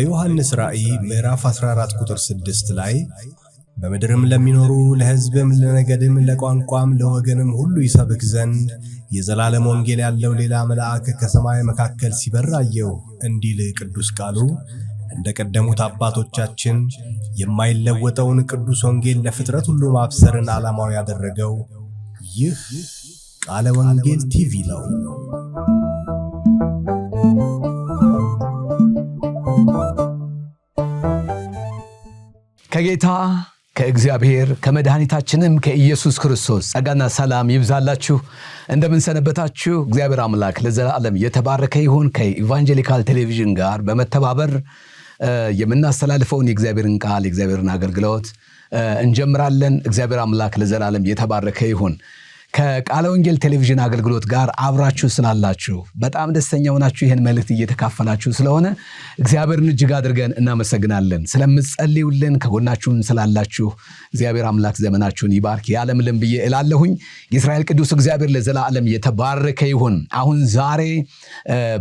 በዮሐንስ ራእይ ምዕራፍ 14 ቁጥር 6 ላይ በምድርም ለሚኖሩ ለሕዝብም ለነገድም ለቋንቋም ለወገንም ሁሉ ይሰብክ ዘንድ የዘላለም ወንጌል ያለው ሌላ መልአክ ከሰማይ መካከል ሲበር አየሁ እንዲል ቅዱስ ቃሉ እንደ ቀደሙት አባቶቻችን የማይለወጠውን ቅዱስ ወንጌል ለፍጥረት ሁሉ ማብሰርን ዓላማው ያደረገው ይህ ቃለ ወንጌል ቲቪ ነው። ከጌታ ከእግዚአብሔር ከመድኃኒታችንም ከኢየሱስ ክርስቶስ ጸጋና ሰላም ይብዛላችሁ። እንደምን ሰነበታችሁ? እግዚአብሔር አምላክ ለዘላለም የተባረከ ይሁን። ከኢቫንጀሊካል ቴሌቪዥን ጋር በመተባበር የምናስተላልፈውን የእግዚአብሔርን ቃል የእግዚአብሔርን አገልግሎት እንጀምራለን። እግዚአብሔር አምላክ ለዘላለም የተባረከ ይሁን። ከቃለ ወንጌል ቴሌቪዥን አገልግሎት ጋር አብራችሁ ስላላችሁ በጣም ደስተኛ ሆናችሁ ይህን መልእክት እየተካፈላችሁ ስለሆነ እግዚአብሔርን እጅግ አድርገን እናመሰግናለን። ስለምትጸልዩልን ከጎናችሁም ስላላችሁ እግዚአብሔር አምላክ ዘመናችሁን ይባርክ ያለምልም ብዬ እላለሁኝ። የእስራኤል ቅዱስ እግዚአብሔር ለዘላለም የተባረከ ይሁን። አሁን ዛሬ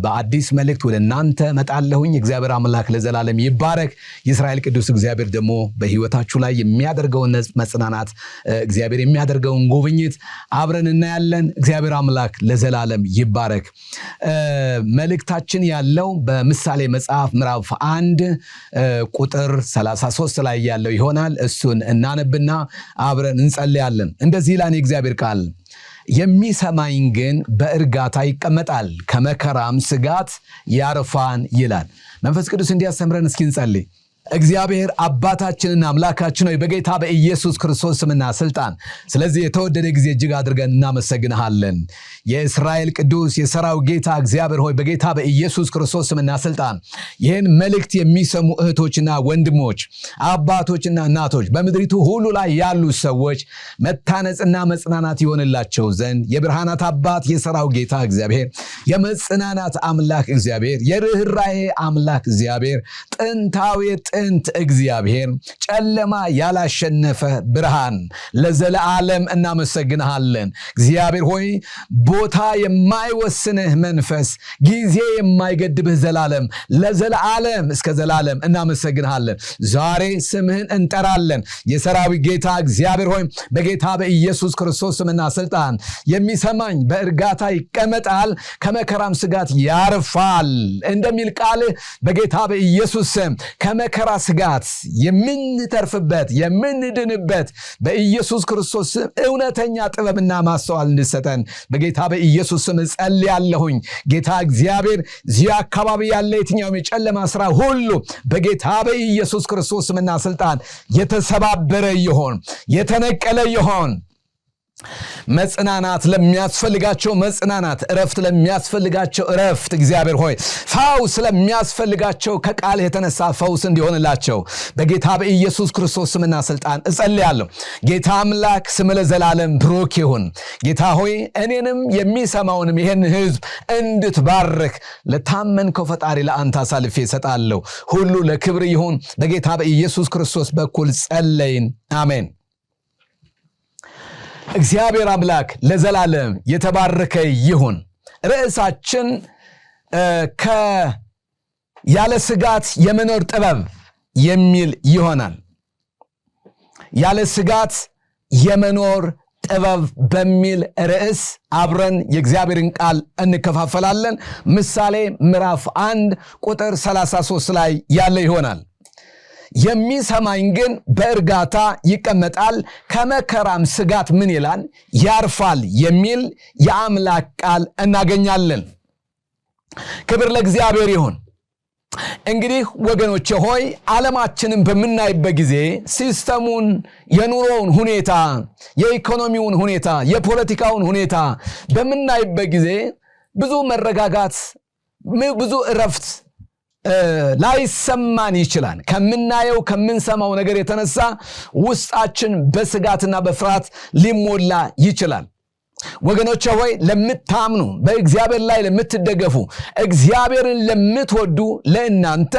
በአዲስ መልእክት ወደ እናንተ መጣለሁኝ። እግዚአብሔር አምላክ ለዘላለም ይባረክ። የእስራኤል ቅዱስ እግዚአብሔር ደግሞ በሕይወታችሁ ላይ የሚያደርገውን መጽናናት እግዚአብሔር የሚያደርገውን ጉብኝት አብረን እናያለን። እግዚአብሔር አምላክ ለዘላለም ይባረክ። መልእክታችን ያለው በምሳሌ መጽሐፍ ምዕራፍ 1 ቁጥር 33 ላይ ያለው ይሆናል። እሱን እናነብና አብረን እንጸልያለን። እንደዚህ ይላል የእግዚአብሔር ቃል፣ የሚሰማኝ ግን በእርጋታ ይቀመጣል፣ ከመከራም ስጋት ያርፋን ይላል። መንፈስ ቅዱስ እንዲያስተምረን እስኪ እንጸልይ። እግዚአብሔር አባታችንና አምላካችን ሆይ በጌታ በኢየሱስ ክርስቶስ ስምና ስልጣን ስለዚህ የተወደደ ጊዜ እጅግ አድርገን እናመሰግንሃለን። የእስራኤል ቅዱስ የሰራዊት ጌታ እግዚአብሔር ሆይ በጌታ በኢየሱስ ክርስቶስ ስምና ስልጣን ይህን መልእክት የሚሰሙ እህቶችና ወንድሞች፣ አባቶችና እናቶች፣ በምድሪቱ ሁሉ ላይ ያሉ ሰዎች መታነጽና መጽናናት ይሆንላቸው ዘንድ የብርሃናት አባት የሰራዊት ጌታ እግዚአብሔር፣ የመጽናናት አምላክ እግዚአብሔር፣ የርኅራኄ አምላክ እግዚአብሔር፣ ጥንት እግዚአብሔር፣ ጨለማ ያላሸነፈ ብርሃን ለዘላለም እናመሰግንሃለን። እግዚአብሔር ሆይ ቦታ የማይወስንህ መንፈስ፣ ጊዜ የማይገድብህ ዘላለም ለዘላለም እስከ ዘላለም እናመሰግንሃለን። ዛሬ ስምህን እንጠራለን። የሰራዊት ጌታ እግዚአብሔር ሆይ በጌታ በኢየሱስ ክርስቶስ ስምና ስልጣን የሚሰማኝ በእርጋታ ይቀመጣል፣ ከመከራም ስጋት ያርፋል እንደሚል ቃልህ በጌታ በኢየሱስ ስም ከመከራ ስጋት የምንተርፍበት የምንድንበት በኢየሱስ ክርስቶስ ስም እውነተኛ ጥበብና ማስተዋል እንድሰጠን በጌታ በኢየሱስ ስም ጸልያለሁኝ። ጌታ እግዚአብሔር እዚህ አካባቢ ያለ የትኛውም የጨለማ ስራ ሁሉ በጌታ በኢየሱስ ክርስቶስ ስምና ስልጣን የተሰባበረ ይሆን፣ የተነቀለ ይሆን። መጽናናት ለሚያስፈልጋቸው መጽናናት፣ እረፍት ለሚያስፈልጋቸው እረፍት፣ እግዚአብሔር ሆይ ፈውስ ለሚያስፈልጋቸው ከቃልህ የተነሳ ፈውስ እንዲሆንላቸው በጌታ በኢየሱስ ክርስቶስ ስምና ስልጣን እጸልያለሁ። ጌታ አምላክ ስም ለዘላለም ብሩክ ይሁን። ጌታ ሆይ እኔንም የሚሰማውንም ይህን ሕዝብ እንድትባርክ ለታመንከው ፈጣሪ ለአንተ አሳልፌ እሰጣለሁ። ሁሉ ለክብር ይሁን። በጌታ በኢየሱስ ክርስቶስ በኩል ጸለይን፣ አሜን። እግዚአብሔር አምላክ ለዘላለም የተባረከ ይሁን። ርዕሳችን ያለ ስጋት የመኖር ጥበብ የሚል ይሆናል። ያለ ስጋት የመኖር ጥበብ በሚል ርዕስ አብረን የእግዚአብሔርን ቃል እንከፋፈላለን። ምሳሌ ምዕራፍ 1 ቁጥር 33 ላይ ያለ ይሆናል። የሚሰማኝ ግን በእርጋታ ይቀመጣል፣ ከመከራም ስጋት ምን ይላል? ያርፋል የሚል የአምላክ ቃል እናገኛለን። ክብር ለእግዚአብሔር ይሁን። እንግዲህ ወገኖቼ ሆይ ዓለማችንን በምናይበት ጊዜ ሲስተሙን፣ የኑሮውን ሁኔታ፣ የኢኮኖሚውን ሁኔታ፣ የፖለቲካውን ሁኔታ በምናይበት ጊዜ ብዙ መረጋጋት፣ ብዙ እረፍት ላይሰማን ይችላል። ከምናየው ከምንሰማው ነገር የተነሳ ውስጣችን በስጋትና በፍርሃት ሊሞላ ይችላል። ወገኖቼ ሆይ ለምታምኑ፣ በእግዚአብሔር ላይ ለምትደገፉ፣ እግዚአብሔርን ለምትወዱ ለእናንተ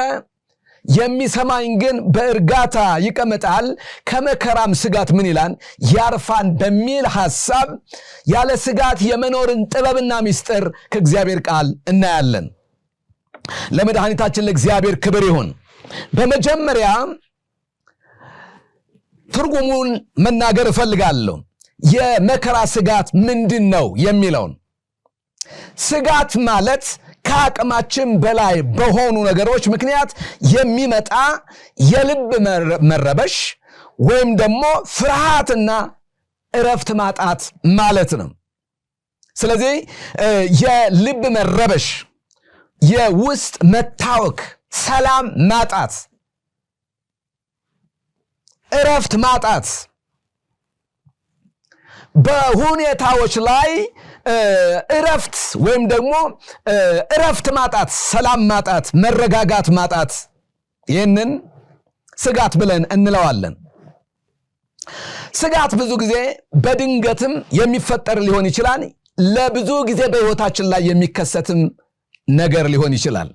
የሚሰማኝ ግን በእርጋታ ይቀመጣል፣ ከመከራም ስጋት ምን ይላል? ያርፋን በሚል ሐሳብ ያለ ስጋት የመኖርን ጥበብና ምስጢር ከእግዚአብሔር ቃል እናያለን። ለመድኃኒታችን ለእግዚአብሔር ክብር ይሁን። በመጀመሪያ ትርጉሙን መናገር እፈልጋለሁ። የመከራ ስጋት ምንድነው የሚለውን። ስጋት ማለት ከአቅማችን በላይ በሆኑ ነገሮች ምክንያት የሚመጣ የልብ መረበሽ ወይም ደግሞ ፍርሃትና እረፍት ማጣት ማለት ነው። ስለዚህ የልብ መረበሽ፣ የውስጥ መታወክ፣ ሰላም ማጣት፣ እረፍት ማጣት፣ በሁኔታዎች ላይ እረፍት ወይም ደግሞ እረፍት ማጣት፣ ሰላም ማጣት፣ መረጋጋት ማጣት፣ ይህንን ስጋት ብለን እንለዋለን። ስጋት ብዙ ጊዜ በድንገትም የሚፈጠር ሊሆን ይችላል። ለብዙ ጊዜ በሕይወታችን ላይ የሚከሰትም ነገር ሊሆን ይችላል።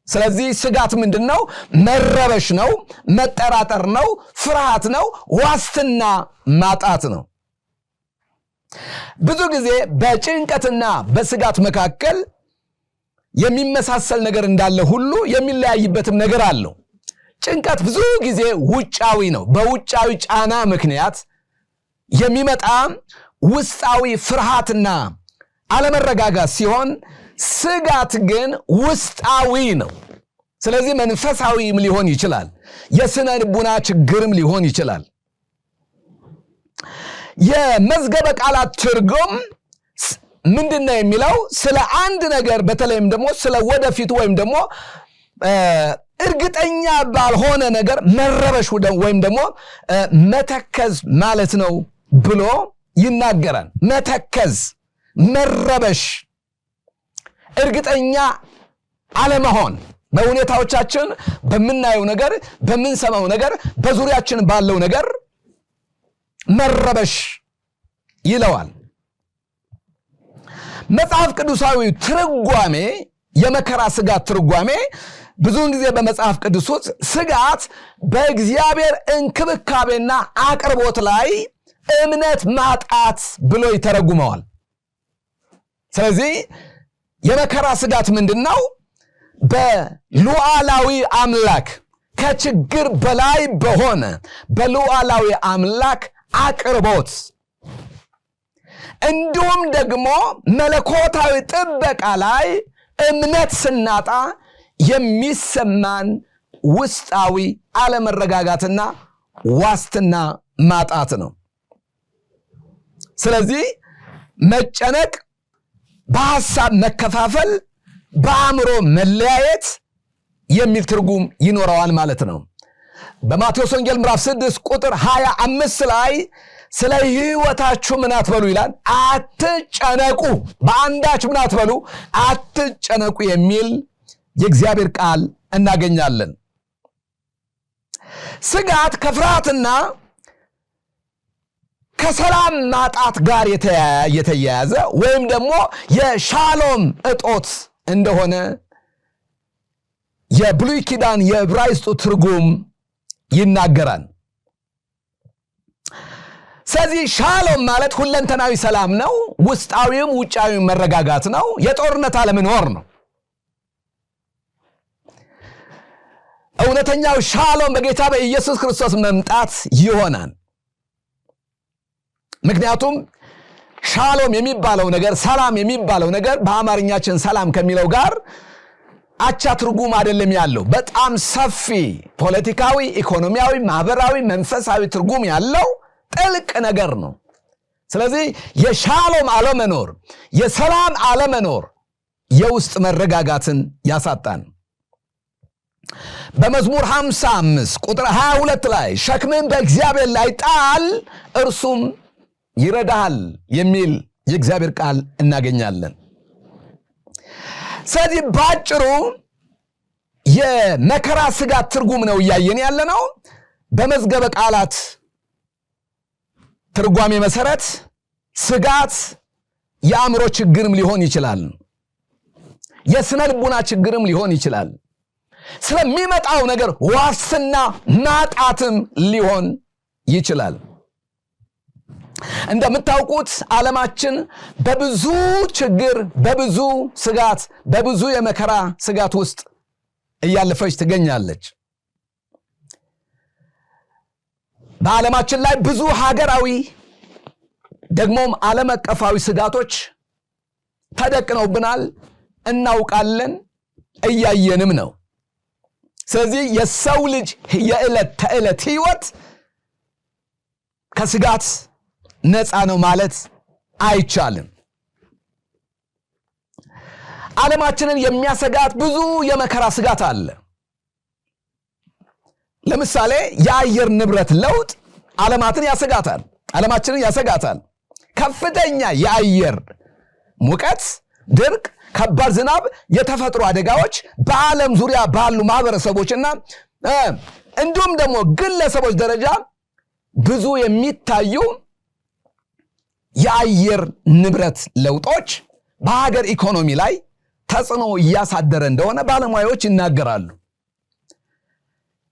ስለዚህ ስጋት ምንድነው? መረበሽ ነው፣ መጠራጠር ነው፣ ፍርሃት ነው፣ ዋስትና ማጣት ነው። ብዙ ጊዜ በጭንቀትና በስጋት መካከል የሚመሳሰል ነገር እንዳለ ሁሉ የሚለያይበትም ነገር አለው። ጭንቀት ብዙ ጊዜ ውጫዊ ነው። በውጫዊ ጫና ምክንያት የሚመጣ ውስጣዊ ፍርሃትና አለመረጋጋት ሲሆን፣ ስጋት ግን ውስጣዊ ነው። ስለዚህ መንፈሳዊም ሊሆን ይችላል፣ የስነ ልቡና ችግርም ሊሆን ይችላል። የመዝገበ ቃላት ትርጉም ምንድነው የሚለው? ስለ አንድ ነገር በተለይም ደግሞ ስለ ወደፊቱ ወይም ደግሞ እርግጠኛ ባልሆነ ነገር መረበሽ ወይም ደግሞ መተከዝ ማለት ነው ብሎ ይናገራል። መተከዝ፣ መረበሽ፣ እርግጠኛ አለመሆን በሁኔታዎቻችን፣ በምናየው ነገር፣ በምንሰማው ነገር፣ በዙሪያችን ባለው ነገር መረበሽ ይለዋል። መጽሐፍ ቅዱሳዊ ትርጓሜ፣ የመከራ ስጋት ትርጓሜ ብዙውን ጊዜ በመጽሐፍ ቅዱስ ውስጥ ስጋት በእግዚአብሔር እንክብካቤና አቅርቦት ላይ እምነት ማጣት ብሎ ይተረጉመዋል። ስለዚህ የመከራ ስጋት ምንድነው? በሉዓላዊ አምላክ፣ ከችግር በላይ በሆነ በሉዓላዊ አምላክ አቅርቦት እንዲሁም ደግሞ መለኮታዊ ጥበቃ ላይ እምነት ስናጣ የሚሰማን ውስጣዊ አለመረጋጋትና ዋስትና ማጣት ነው። ስለዚህ መጨነቅ፣ በሐሳብ መከፋፈል፣ በአእምሮ መለያየት የሚል ትርጉም ይኖረዋል ማለት ነው። በማቴዎስ ወንጌል ምዕራፍ 6 ቁጥር 25 ላይ ስለ ሕይወታችሁ ምን አትበሉ ይላል? አትጨነቁ። በአንዳች ምን አትበሉ? አትጨነቁ የሚል የእግዚአብሔር ቃል እናገኛለን። ስጋት ከፍርሃትና ከሰላም ማጣት ጋር የተያያዘ ወይም ደግሞ የሻሎም እጦት እንደሆነ የብሉይ ኪዳን የዕብራይስጡ ትርጉም ይናገራል። ስለዚህ ሻሎም ማለት ሁለንተናዊ ሰላም ነው። ውስጣዊም ውጫዊም መረጋጋት ነው። የጦርነት አለመኖር ነው። እውነተኛው ሻሎም በጌታ በኢየሱስ ክርስቶስ መምጣት ይሆናል። ምክንያቱም ሻሎም የሚባለው ነገር፣ ሰላም የሚባለው ነገር በአማርኛችን ሰላም ከሚለው ጋር አቻ ትርጉም አይደለም ያለው። በጣም ሰፊ ፖለቲካዊ፣ ኢኮኖሚያዊ፣ ማህበራዊ፣ መንፈሳዊ ትርጉም ያለው ጥልቅ ነገር ነው። ስለዚህ የሻሎም አለመኖር፣ የሰላም አለመኖር የውስጥ መረጋጋትን ያሳጣን። በመዝሙር 55 ቁጥር 22 ላይ ሸክምን በእግዚአብሔር ላይ ጣል እርሱም ይረዳሃል የሚል የእግዚአብሔር ቃል እናገኛለን። ስለዚህ ባጭሩ የመከራ ስጋት ትርጉም ነው እያየን ያለነው። በመዝገበ ቃላት ትርጓሜ መሰረት ስጋት የአእምሮ ችግርም ሊሆን ይችላል፣ የስነ ልቡና ችግርም ሊሆን ይችላል፣ ስለሚመጣው ነገር ዋስትና ማጣትም ሊሆን ይችላል። እንደምታውቁት ዓለማችን በብዙ ችግር፣ በብዙ ስጋት፣ በብዙ የመከራ ስጋት ውስጥ እያለፈች ትገኛለች። በዓለማችን ላይ ብዙ ሀገራዊ ደግሞም ዓለም አቀፋዊ ስጋቶች ተደቅነውብናል፣ እናውቃለን፣ እያየንም ነው። ስለዚህ የሰው ልጅ የዕለት ተዕለት ህይወት ከስጋት ነፃ ነው ማለት አይቻልም። ዓለማችንን የሚያሰጋት ብዙ የመከራ ስጋት አለ። ለምሳሌ የአየር ንብረት ለውጥ ዓለማችንን ያሰጋታል። ከፍተኛ የአየር ሙቀት፣ ድርቅ፣ ከባድ ዝናብ፣ የተፈጥሮ አደጋዎች በዓለም ዙሪያ ባሉ ማህበረሰቦችና እንዲሁም ደግሞ ግለሰቦች ደረጃ ብዙ የሚታዩ የአየር ንብረት ለውጦች በሀገር ኢኮኖሚ ላይ ተጽዕኖ እያሳደረ እንደሆነ ባለሙያዎች ይናገራሉ።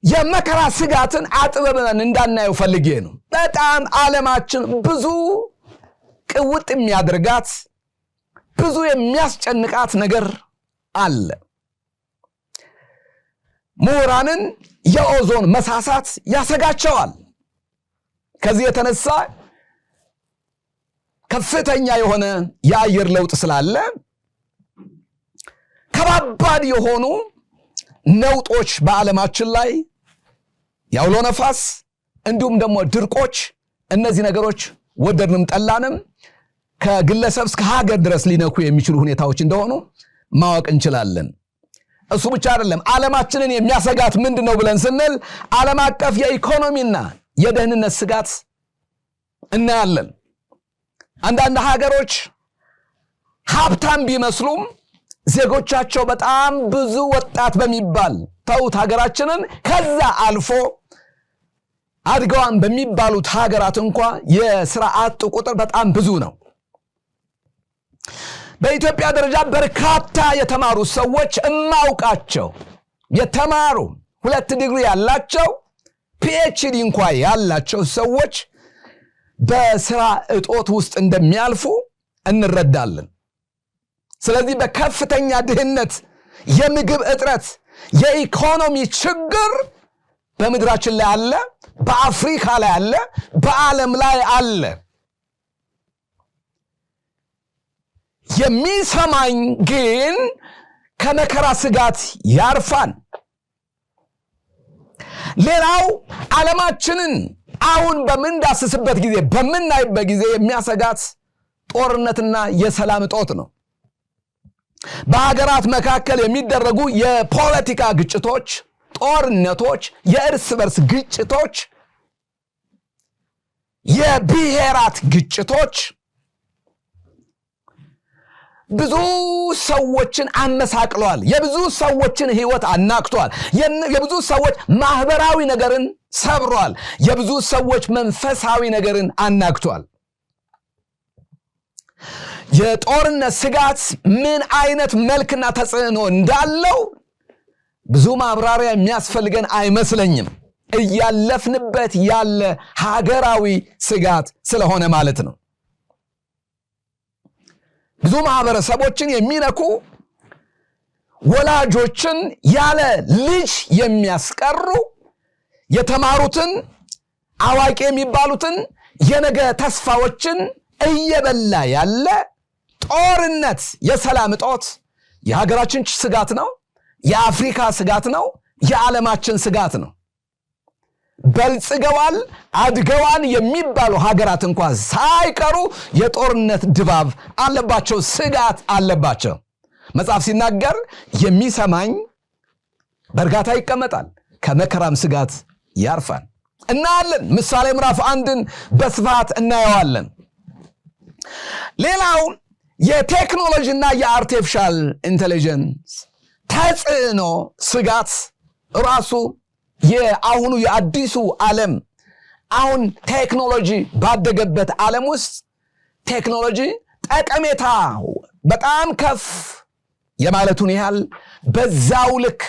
የመከራ ስጋትን አጥብበን እንዳናየው ፈልጌ ነው። በጣም ዓለማችን ብዙ ቅውጥ የሚያደርጋት ብዙ የሚያስጨንቃት ነገር አለ። ምሁራንን የኦዞን መሳሳት ያሰጋቸዋል። ከዚህ የተነሳ ከፍተኛ የሆነ የአየር ለውጥ ስላለ ከባባድ የሆኑ ነውጦች በዓለማችን ላይ ያውሎ ነፋስ እንዲሁም ደግሞ ድርቆች፣ እነዚህ ነገሮች ወደድንም ጠላንም ከግለሰብ እስከ ሀገር ድረስ ሊነኩ የሚችሉ ሁኔታዎች እንደሆኑ ማወቅ እንችላለን። እሱ ብቻ አይደለም። ዓለማችንን የሚያሰጋት ምንድነው ብለን ስንል ዓለም አቀፍ የኢኮኖሚና የደህንነት ስጋት እናያለን። አንዳንድ ሀገሮች ሀብታም ቢመስሉም ዜጎቻቸው በጣም ብዙ ወጣት በሚባል ተውት ሀገራችንን ከዛ አልፎ አድገዋን በሚባሉት ሀገራት እንኳ የሥራ አጥ ቁጥር በጣም ብዙ ነው። በኢትዮጵያ ደረጃ በርካታ የተማሩ ሰዎች እማውቃቸው የተማሩ 2 ዲግሪ ያላቸው PhD እንኳ ያላቸው ሰዎች በሥራ እጦት ውስጥ እንደሚያልፉ እንረዳለን። ስለዚህ በከፍተኛ ድህነት፣ የምግብ እጥረት፣ የኢኮኖሚ ችግር በምድራችን ላይ አለ፣ በአፍሪካ ላይ አለ፣ በዓለም ላይ አለ። የሚሰማኝ ግን ከመከራ ስጋት ያርፋል። ሌላው ዓለማችንን አሁን በምንዳስስበት ጊዜ በምናይበት ጊዜ የሚያሰጋት ጦርነትና የሰላም እጦት ነው። በሀገራት መካከል የሚደረጉ የፖለቲካ ግጭቶች፣ ጦርነቶች፣ የእርስ በርስ ግጭቶች፣ የብሔራት ግጭቶች ብዙ ሰዎችን አመሳቅለዋል። የብዙ ሰዎችን ህይወት አናክቷል። የብዙ ሰዎች ማህበራዊ ነገርን ሰብሯል። የብዙ ሰዎች መንፈሳዊ ነገርን አናክቷል። የጦርነት ስጋት ምን አይነት መልክና ተጽዕኖ እንዳለው ብዙ ማብራሪያ የሚያስፈልገን አይመስለኝም። እያለፍንበት ያለ ሀገራዊ ስጋት ስለሆነ ማለት ነው። ብዙ ማህበረሰቦችን የሚነኩ ወላጆችን ያለ ልጅ የሚያስቀሩ የተማሩትን አዋቂ የሚባሉትን የነገ ተስፋዎችን እየበላ ያለ ጦርነት፣ የሰላም እጦት የሀገራችን ስጋት ነው። የአፍሪካ ስጋት ነው። የዓለማችን ስጋት ነው። በልጽገዋል አድገዋል የሚባሉ ሀገራት እንኳን ሳይቀሩ የጦርነት ድባብ አለባቸው፣ ስጋት አለባቸው። መጽሐፍ ሲናገር የሚሰማኝ በእርጋታ ይቀመጣል፣ ከመከራም ስጋት ያርፋል እናያለን። ምሳሌ ምዕራፍ 1ን በስፋት እናየዋለን። ሌላው የቴክኖሎጂና የአርቲፊሻል ኢንተለጀንስ ተጽዕኖ ስጋት ራሱ የአሁኑ የአዲሱ ዓለም አሁን ቴክኖሎጂ ባደገበት ዓለም ውስጥ ቴክኖሎጂ ጠቀሜታ በጣም ከፍ የማለቱን ያህል በዛው ልክ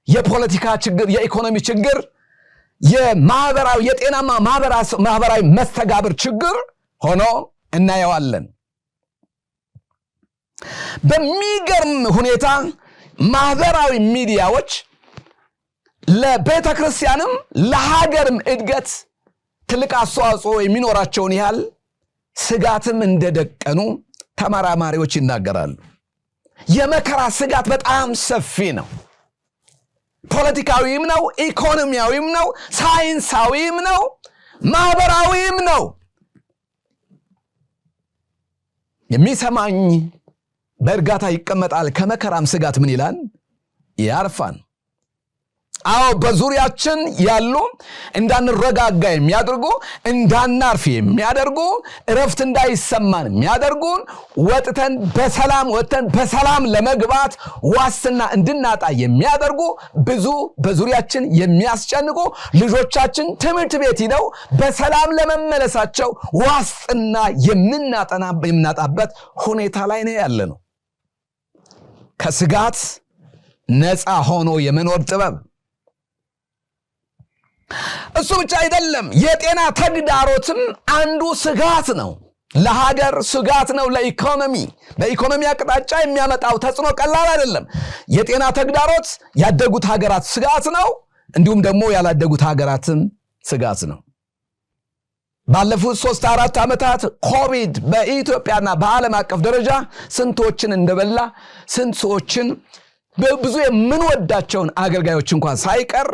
የፖለቲካ ችግር፣ የኢኮኖሚ ችግር፣ የማህበራዊ የጤናማ ማህበራዊ መስተጋብር ችግር ሆኖ እናየዋለን። በሚገርም ሁኔታ ማህበራዊ ሚዲያዎች ለቤተ ክርስቲያንም ለሀገርም እድገት ትልቅ አስተዋጽኦ የሚኖራቸውን ያህል ስጋትም እንደደቀኑ ተመራማሪዎች ይናገራሉ። የመከራ ስጋት በጣም ሰፊ ነው። ፖለቲካዊም ነው፣ ኢኮኖሚያዊም ነው፣ ሳይንሳዊም ነው፣ ማህበራዊም ነው። የሚሰማኝ በእርጋታ ይቀመጣል፣ ከመከራም ስጋት ምን ይላል? ያርፋል። አዎ በዙሪያችን ያሉ እንዳንረጋጋ የሚያደርጉ እንዳናርፍ የሚያደርጉ እረፍት እንዳይሰማን የሚያደርጉን ወጥተን በሰላም ለመግባት ዋስትና እንድናጣ የሚያደርጉ ብዙ በዙሪያችን የሚያስጨንቁ ልጆቻችን ትምህርት ቤት ሄደው በሰላም ለመመለሳቸው ዋስትና የምናጣበት ሁኔታ ላይ ነው ያለነው። ከስጋት ነፃ ሆኖ የመኖር ጥበብ እሱ ብቻ አይደለም። የጤና ተግዳሮትም አንዱ ስጋት ነው። ለሀገር ስጋት ነው። በኢኮኖሚ አቅጣጫ የሚያመጣው ተጽዕኖ ቀላል አይደለም። የጤና ተግዳሮት ያደጉት ሀገራት ስጋት ነው፣ እንዲሁም ደግሞ ያላደጉት ሀገራትም ስጋት ነው። ባለፉት 3-4 ዓመታት ኮቪድ በኢትዮጵያና በዓለም አቀፍ ደረጃ ስንቶችን እንደበላ ስንቶችን በብዙ የምንወዳቸውን አገልጋዮች እንኳን ሳይቀር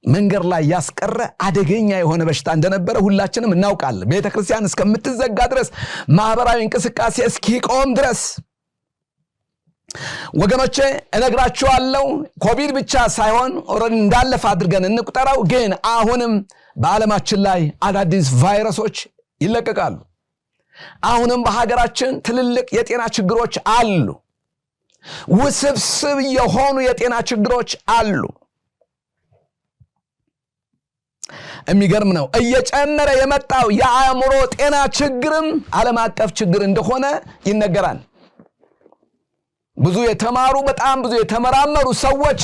መንገድ ላይ ያስቀረ አደገኛ የሆነ በሽታ እንደነበረ ሁላችንም እናውቃለን። ቤተክርስቲያን እስከምትዘጋ ድረስ፣ ማህበራዊ እንቅስቃሴ እስኪቆም ድረስ ወገኖቼ እነግራችኋለሁ። ኮቪድ ብቻ ሳይሆን ኦሬዲ እንዳለፈ አድርገን እንቁጠረው፣ ግን አሁንም በዓለማችን ላይ አዳዲስ ቫይረሶች ይለቀቃሉ። አሁንም በሀገራችን ትልልቅ የጤና ችግሮች አሉ። ውስብስብ የሆኑ የጤና ችግሮች አሉ። የሚገርም ነው። እየጨመረ የመጣው የአእምሮ ጤና ችግርም ዓለም አቀፍ ችግር እንደሆነ ይነገራል። ብዙ የተማሩ በጣም ብዙ የተመራመሩ ሰዎች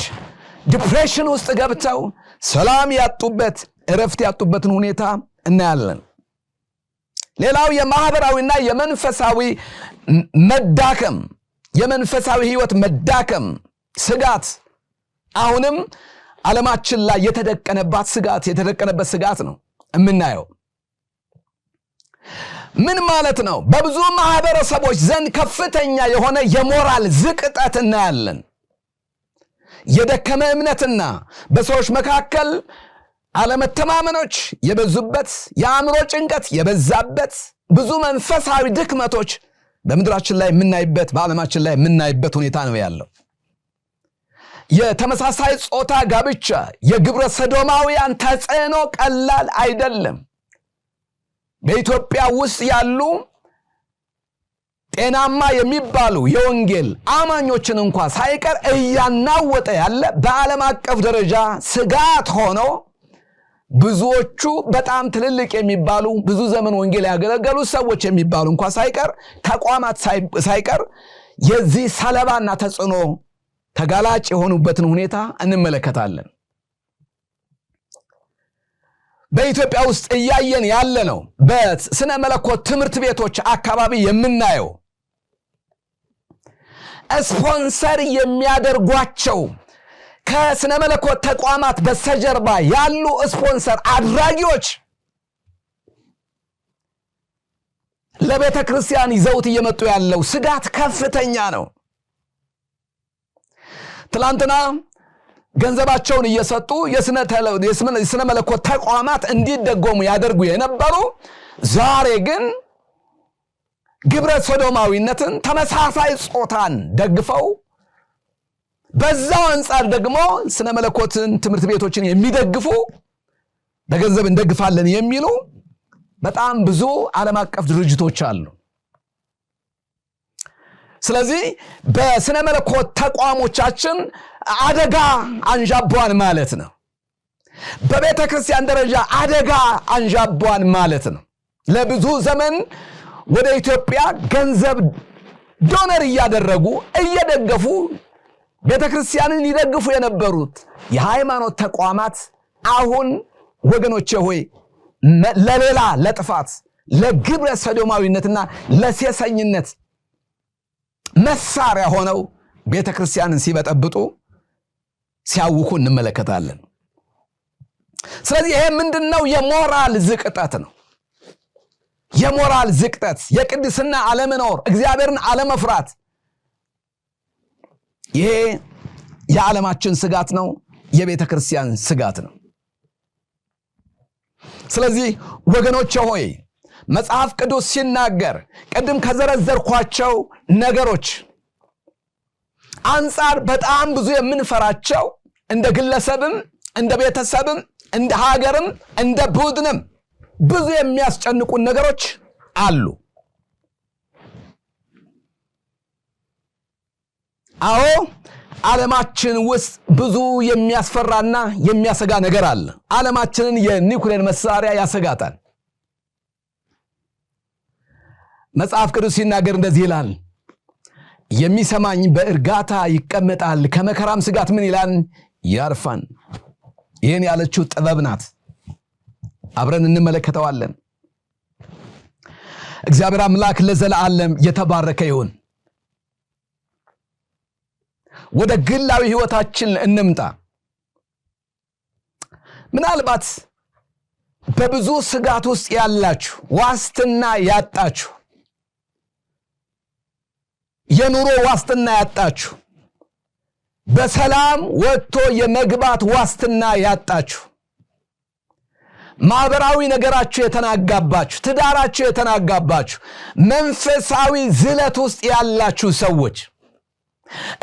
ዲፕሬሽን ውስጥ ገብተው ሰላም ያጡበት እረፍት ያጡበትን ሁኔታ እናያለን። ሌላው የማህበራዊና የመንፈሳዊ መዳከም የመንፈሳዊ ህይወት መዳከም ስጋት አሁንም ዓለማችን ላይ የተደቀነበት ስጋት ነው የምናየው። ምን ማለት ነው? በብዙ ማህበረሰቦች ዘንድ ከፍተኛ የሆነ የሞራል ዝቅጠት እናያለን። የደከመ እምነትና በሰዎች መካከል አለመተማመኖች የበዙበት፣ የአእምሮ ጭንቀት የበዛበት፣ ብዙ መንፈሳዊ ድክመቶች በምድራችን ላይ የምናይበት፣ በዓለማችን ላይ የምናይበት ሁኔታ ነው ያለው። የተመሳሳይ ጾታ ጋብቻ፣ የግብረ ሰዶማውያን ተጽዕኖ ቀላል አይደለም። በኢትዮጵያ ውስጥ ያሉ ጤናማ የሚባሉ የወንጌል አማኞችን እንኳን ሳይቀር እያናወጠ ያለ በዓለም አቀፍ ደረጃ ስጋት ሆኖ ብዙዎቹ በጣም ትልልቅ የሚባሉ ብዙ ዘመን ወንጌል ያገለገሉ ሰዎች የሚባሉ እንኳን ሳይቀር ተቋማት ሳይቀር የዚህ ሰለባና ተጽዕኖ ተጋላጭ የሆኑበትን ሁኔታ እንመለከታለን። በኢትዮጵያ ውስጥ እያየን ያለ ነው። በስነ መለኮት ትምህርት ቤቶች አካባቢ የምናየው ስፖንሰር የሚያደርጓቸው ከስነ መለኮት ተቋማት በስተጀርባ ያሉ ስፖንሰር አድራጊዎች ለቤተ ክርስቲያን ይዘውት እየመጡ ያለው ስጋት ከፍተኛ ነው። ትላንትና ገንዘባቸውን እየሰጡ የስነ መለኮት ተቋማት እንዲደጎሙ ያደርጉ የነበሩ ዛሬ ግን ግብረ ሰዶማዊነትን፣ ተመሳሳይ ጾታን ደግፈው በዛው አንጻር ደግሞ ስነ መለኮትን ትምህርት ቤቶችን የሚደግፉ በገንዘብ እንደግፋለን የሚሉ በጣም ብዙ ዓለም አቀፍ ድርጅቶች አሉ። ስለዚህ በስነ መለኮት ተቋሞቻችን አደጋ አንዣቧን ማለት ነው። በቤተ ክርስቲያን ደረጃ አደጋ አንዣቧን ማለት ነው። ለብዙ ዘመን ወደ ኢትዮጵያ ገንዘብ ዶነር እያደረጉ እየደገፉ ቤተ ክርስቲያንን ይደግፉ የነበሩት የሃይማኖት ተቋማት አሁን ወገኖቼ ሆይ ለሌላ ለጥፋት፣ ለግብረ ሰዶማዊነትና ለሴሰኝነት መሳሪያ ሆነው ቤተ ክርስቲያንን ሲበጠብጡ ሲያውኩ እንመለከታለን። ስለዚህ ይሄ ምንድነው? የሞራል ዝቅጠት ነው። የሞራል ዝቅጠት፣ የቅድስና አለመኖር፣ እግዚአብሔርን አለመፍራት። ይሄ የዓለማችን ስጋት ነው፣ የቤተ ክርስቲያን ስጋት ነው። ስለዚህ ወገኖቼ ሆይ መጽሐፍ ቅዱስ ሲናገር ቅድም ከዘረዘርኳቸው ነገሮች አንጻር በጣም ብዙ የምንፈራቸው እንደ ግለሰብም እንደ ቤተሰብም እንደ ሀገርም እንደ ቡድንም ብዙ የሚያስጨንቁን ነገሮች አሉ። አዎ ዓለማችን ውስጥ ብዙ የሚያስፈራና የሚያሰጋ ነገር አለ። ዓለማችንን የኒውክሌር መሳሪያ ያሰጋታል። መጽሐፍ ቅዱስ ሲናገር እንደዚህ ይላል፣ የሚሰማኝ በእርጋታ ይቀመጣል፣ ከመከራም ስጋት ምን ይላል? ያርፋን። ይህን ያለችው ጥበብ ናት። አብረን እንመለከተዋለን። እግዚአብሔር አምላክ ለዘላለም የተባረከ ይሁን። ወደ ግላዊ ህይወታችን እንምጣ። ምናልባት በብዙ ስጋት ውስጥ ያላችሁ፣ ዋስትና ያጣችሁ፣ የኑሮ ዋስትና ያጣችሁ፣ በሰላም ወጥቶ የመግባት ዋስትና ያጣችሁ፣ ማህበራዊ ነገራችሁ የተናጋባችሁ፣ ትዳራችሁ የተናጋባችሁ፣ መንፈሳዊ ዝለት ውስጥ ያላችሁ ሰዎች፣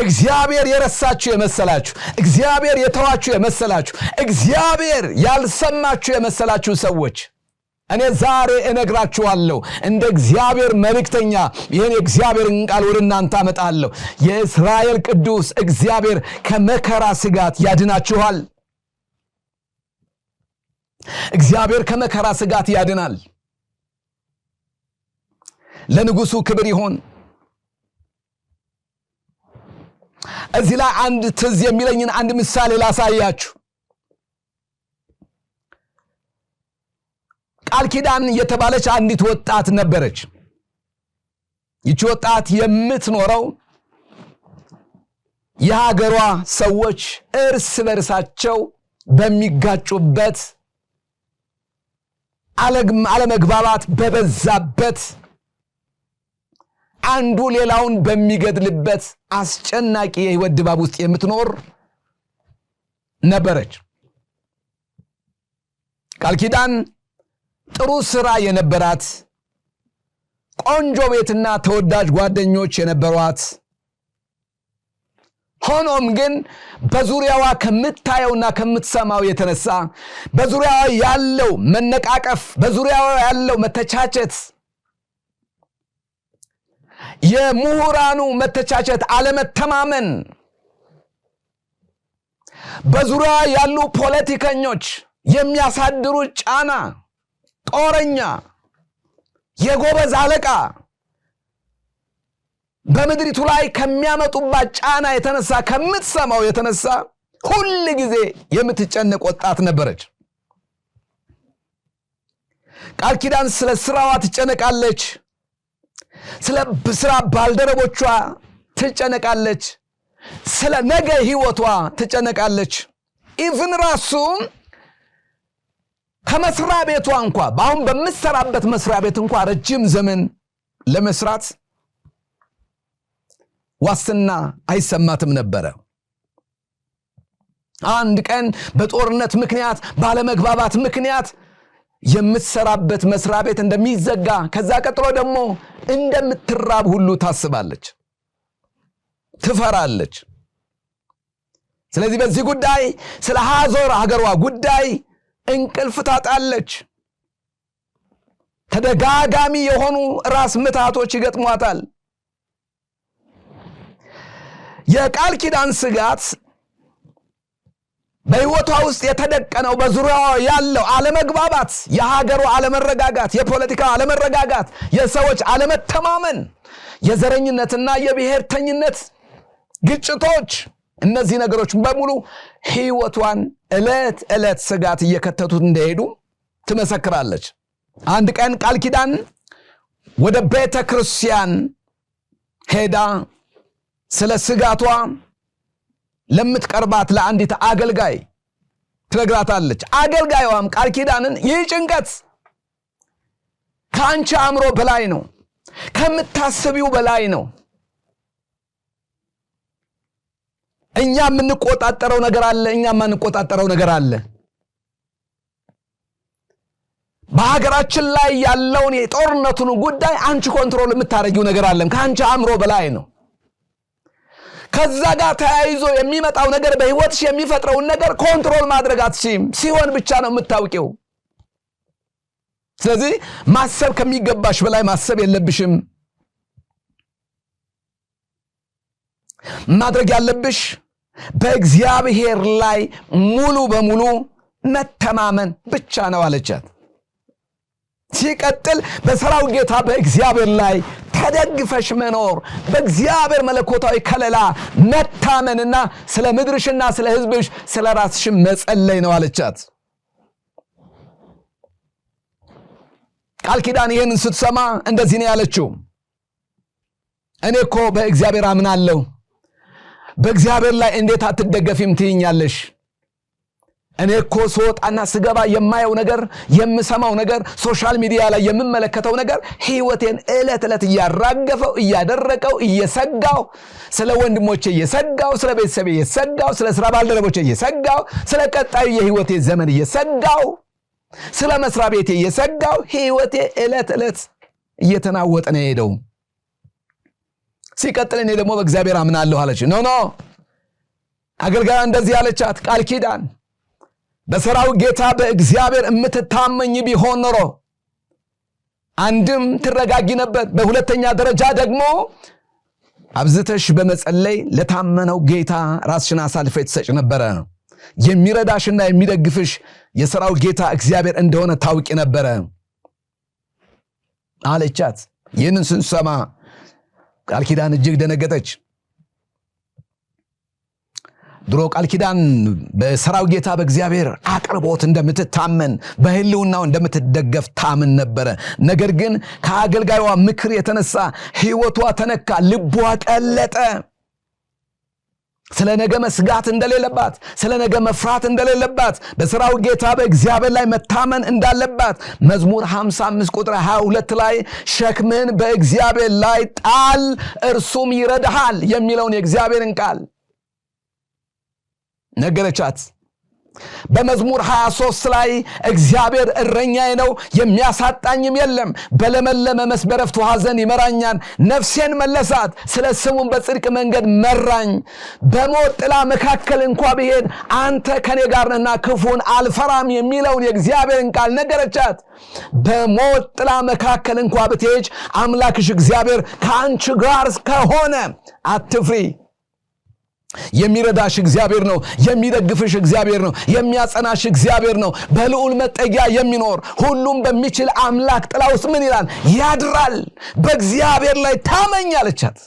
እግዚአብሔር የረሳችሁ የመሰላችሁ፣ እግዚአብሔር የተዋችሁ የመሰላችሁ፣ እግዚአብሔር ያልሰማችሁ የመሰላችሁ ሰዎች እኔ ዛሬ እነግራችኋለሁ፣ እንደ እግዚአብሔር መልእክተኛ ይህን የእግዚአብሔርን ቃል ወደ እናንተ አመጣለሁ። የእስራኤል ቅዱስ እግዚአብሔር ከመከራ ስጋት ያድናችኋል። እግዚአብሔር ከመከራ ስጋት ያድናል። ለንጉሱ ክብር ይሁን። እዚህ ላይ አንድ ትዝ የሚለኝን አንድ ምሳሌ ላሳያችሁ። ቃል ኪዳን የተባለች አንዲት ወጣት ነበረች። ይህች ወጣት የምትኖረው የሀገሯ ሰዎች እርስ በርሳቸው በሚጋጩበት፣ አለመግባባት በበዛበት፣ አንዱ ሌላውን በሚገድልበት አስጨናቂ የህይወት ድባብ ውስጥ የምትኖር ነበረች። ቃል ኪዳን ጥሩ ስራ የነበራት፣ ቆንጆ ቤትና ተወዳጅ ጓደኞች የነበሯት፣ ሆኖም ግን በዙሪያዋ ከምታየውና ከምትሰማው የተነሳ በዙሪያዋ ያለው መነቃቀፍ፣ በዙሪያዋ ያለው መተቻቸት፣ የምሁራኑ መተቻቸት፣ አለመተማመን፣ በዙሪያዋ ያሉ ፖለቲከኞች የሚያሳድሩት ጫና፣ ጦረኛ፣ የጎበዝ አለቃ በምድሪቱ ላይ ከሚያመጡባት ጫና የተነሳ ከምትሰማው የተነሳ ሁሉ ጊዜ የምትጨነቅ ወጣት ነበረች። ቃል ኪዳን ስለ ስራዋ ትጨነቃለች፣ ስለ ስራ ባልደረቦቿ ትጨነቃለች፣ ስለ ነገ ህይወቷ ትጨነቃለች። ኢቭን ራሱ ከመስሪያ ቤቷ እንኳ በአሁን በምትሰራበት መስሪያ ቤት እንኳ ረጅም ዘመን ለመስራት ዋስትና አይሰማትም ነበረ። አንድ ቀን በጦርነት ምክንያት፣ ባለመግባባት ምክንያት የምትሰራበት መስሪያ ቤት እንደሚዘጋ፣ ከዛ ቀጥሎ ደግሞ እንደምትራብ ሁሉ ታስባለች፣ ትፈራለች። ስለዚህ በዚህ ጉዳይ ስለ ሀገሯ ጉዳይ እንቅልፍ ታጣለች። ተደጋጋሚ የሆኑ ራስ ምታቶች ይገጥሟታል። የቃል ኪዳን ስጋት በህይወቷ ውስጥ የተደቀነው በዙሪያዋ ያለው አለመግባባት፣ የሀገሩ አለመረጋጋት፣ የፖለቲካ አለመረጋጋት፣ የሰዎች አለመተማመን፣ የዘረኝነትና የብሔርተኝነት ግጭቶች፣ እነዚህ ነገሮች በሙሉ ህይወቷን ዕለት ዕለት ስጋት እየከተቱት እንደሄዱ ትመሰክራለች። አንድ ቀን ቃል ኪዳን ወደ ቤተ ክርስቲያን ሄዳ ስለ ስጋቷ ለምትቀርባት ለአንዲት አገልጋይ ትነግራታለች። አገልጋዩም ቃል ኪዳንን ይህ ጭንቀት ከአንቺ አእምሮ በላይ ነው፣ ከምታስቢው በላይ ነው። እኛ የምንቆጣጠረው ነገር አለ፣ እኛ የማንቆጣጠረው ነገር አለ። በሀገራችን ላይ ያለውን የጦርነቱን ጉዳይ አንቺ ኮንትሮል የምታደርጊው ነገር አለም፣ ከአንቺ አእምሮ በላይ ነው። ከዛ ጋር ተያይዞ የሚመጣው ነገር በህይወትሽ የሚፈጥረውን ነገር ኮንትሮል ማድረግ አትችይም፣ ሲሆን ብቻ ነው የምታውቂው። ስለዚህ ማሰብ ከሚገባሽ በላይ ማሰብ የለብሽም። ማድረግ ያለብሽ በእግዚአብሔር ላይ ሙሉ በሙሉ መተማመን ብቻ ነው አለቻት። ሲቀጥል በሰራዊት ጌታ በእግዚአብሔር ላይ ተደግፈሽ መኖር፣ በእግዚአብሔር መለኮታዊ ከለላ መታመንና ስለ ምድርሽና ስለ ህዝብሽ ስለ ራስሽ መጸለይ ነው አለቻት። ቃል ኪዳን ይሄንን ስትሰማ እንደዚህ ነው ያለችው፣ እኔ እኮ በእግዚአብሔር አምናለሁ፣ በእግዚአብሔር ላይ እንዴት አትደገፊም ትይኛለሽ? እኔ እኮ ስወጣና ስገባ የማየው ነገር፣ የምሰማው ነገር፣ ሶሻል ሚዲያ ላይ የምመለከተው ነገር ህይወቴን ዕለት ዕለት እያራገፈው እያደረቀው እየሰጋው፣ ስለ ወንድሞቼ እየሰጋው፣ ስለ ቤተሰቤ እየሰጋው፣ ስለ ስራ ባልደረቦቼ እየሰጋው፣ ስለ ቀጣዩ የህይወቴ ዘመን እየሰጋው፣ ስለ መስሪያ ቤቴ እየሰጋው፣ ህይወቴ ዕለት ዕለት እየተናወጠ ነው የሄደው። ሲቀጥል እኔ ደግሞ በእግዚአብሔር አምናለሁ አለች። ኖ አገልጋዩ እንደዚህ አለቻት፣ ቃል ኪዳን በሰራዊት ጌታ በእግዚአብሔር እምትታመኝ ቢሆን ኖሮ አንድም ትረጋጊ ነበር፣ በሁለተኛ ደረጃ ደግሞ አብዝተሽ በመጸለይ ለታመነው ጌታ ራስሽን አሳልፈሽ ትሰጭ ነበረ። የሚረዳሽና የሚደግፍሽ የሰራዊት ጌታ እግዚአብሔር እንደሆነ ታውቂ ነበረ አለቻት። ይህንን ስንሰማ ቃል ኪዳን እጅግ ደነገጠች። ድሮ ቃል ኪዳን በሰራዊት ጌታ በእግዚአብሔር አቅርቦት እንደምትታመን በህልውናው እንደምትደገፍ ታምን ነበረ። ነገር ግን ከአገልጋዩዋ ምክር የተነሳ ህይወቷ ተነካ፣ ልቧ ቀለጠ። ስለ ነገ መስጋት እንደሌለባት፣ ስለ ነገ መፍራት እንደሌለባት፣ በሰራዊት ጌታ በእግዚአብሔር ላይ መታመን እንዳለባት መዝሙር 55 ቁጥር 22 ላይ ሸክምን በእግዚአብሔር ላይ ጣል እርሱም ይረዳሃል የሚለውን የእግዚአብሔርን ቃል ነገረቻት። በመዝሙር 23 ላይ እግዚአብሔር እረኛዬ ነው የሚያሳጣኝም የለም፣ በለመለመ መስክ በዕረፍት ውኃ ዘንድ ይመራኛል፣ ነፍሴን መለሳት፣ ስለ ስሙም በጽድቅ መንገድ መራኝ። በሞት ጥላ መካከል እንኳ ብሄድ አንተ ከኔ ጋር ነህና ክፉን አልፈራም የሚለውን የእግዚአብሔርን ቃል ነገረቻት። በሞት ጥላ መካከል እንኳ ብትሄጅ አምላክሽ እግዚአብሔር ከአንቺ ጋር ከሆነ አትፍሪ። የሚረዳሽ እግዚአብሔር ነው፣ የሚደግፍሽ እግዚአብሔር ነው፣ የሚያጸናሽ እግዚአብሔር ነው። በልዑል መጠጊያ የሚኖር ሁሉም በሚችል አምላክ ጥላ ውስጥ ምን ይላል? ያድራል። በእግዚአብሔር ላይ ታመኝ አለቻት።